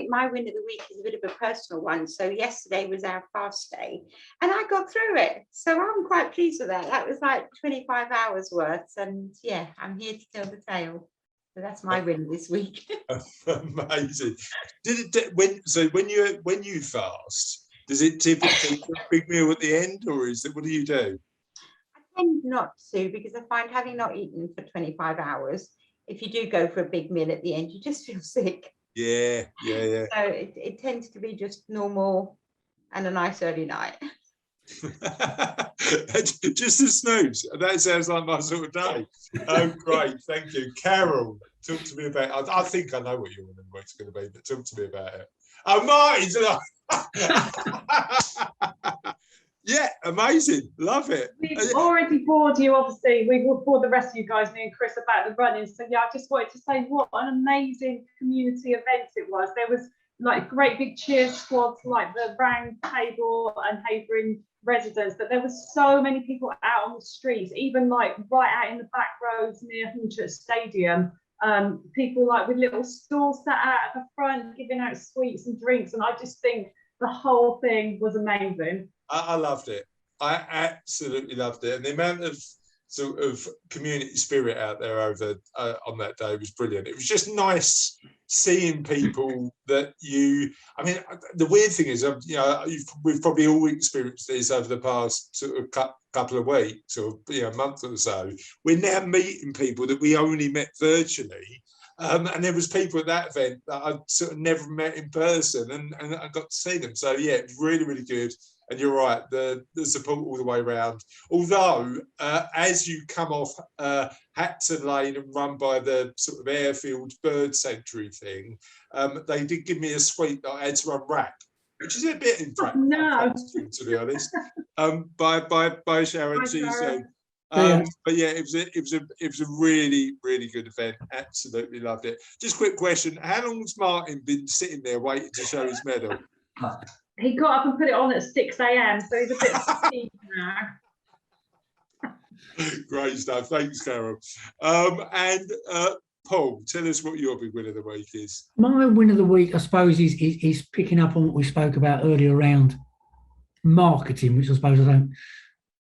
My win of the week is a bit of a personal one. So yesterday was our fast day and I got through it. So I'm quite pleased with that. That was like 25 hours worth. And yeah, I'm here to tell the tale. So that's my win this week. Amazing. When you fast, does it typically be a big meal at the end, or what do you do? I tend not to, because I find having not eaten for 25 hours, if you do go for a big meal at the end, you just feel sick. Yeah. So it tends to be just normal and a nice early night. Just a snooze. That sounds like my sort of day. Oh, great. Thank you. Carol, talk to me about I think I know what your winner of the week's going to be, but talk to me about it. Oh, Martin's yeah, amazing. Love it. We've already bored you, obviously. We will bore the rest of you guys, me and Chris, about the running. So yeah, I just wanted to say what an amazing community event it was. There was like great big cheer squads, like the round table and Havering residents, but there was so many people out on the streets, even like right out in the back roads near Hunchurch Stadium. People like with little stalls set out at the front, giving out sweets and drinks. And I just think the whole thing was amazing. I loved it. I absolutely loved it. And the amount of sort of community spirit out there over on that day was brilliant. It was just nice seeing people that I mean, the weird thing is, you know, we've probably all experienced this over the past sort of couple of weeks or, you know, month or so. We're now meeting people that we only met virtually. And there was people at that event that I'd sort of never met in person, and I got to see them. So yeah, it was really, really good. And you're right, the support all the way around. Although, as you come off Hatton Lane and run by the sort of airfield bird sanctuary thing, they did give me a sweet that I had to unwrap, which is a bit to be honest. By Sharon Suso. But yeah, it was a really, really good event. Absolutely loved it. Just quick question: how long has Martin been sitting there waiting to show his medal? He got up and put it on at 6 a.m, so he's a bit fatigued now. Great stuff. Thanks, Carol. And Paul, tell us what your big win of the week is. My win of the week, I suppose, is picking up on what we spoke about earlier around marketing, which I suppose I don't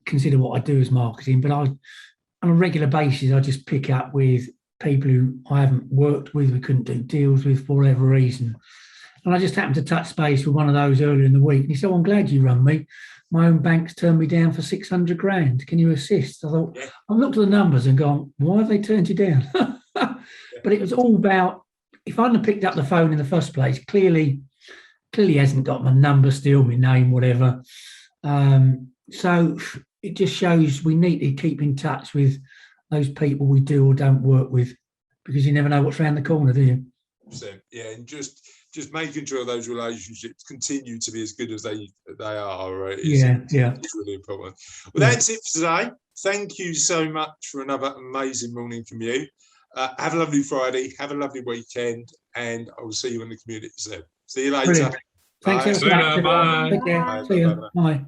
consider what I do as marketing, but on a regular basis, I just pick up with people who I haven't worked with, we couldn't do deals with for whatever reason. And I just happened to touch base with one of those earlier in the week. And he said, oh, I'm glad you run me. My own bank's turned me down for 600 grand. Can you assist? I thought, yeah. I've looked at the numbers and gone, why have they turned you down? But it was all about, if I hadn't picked up the phone in the first place, clearly hasn't got my number still, my name, whatever. So it just shows we need to keep in touch with those people we do or don't work with, because you never know what's around the corner, do you? Yeah, and just making sure those relationships continue to be as good as they are. Right? It's really important. Well, that's it for today. Thank you so much for another amazing morning commute. Have a lovely Friday. Have a lovely weekend, and I will see you in the community soon. See you later. Brilliant. Thanks. Bye. Bye. Take care. See you. Bye.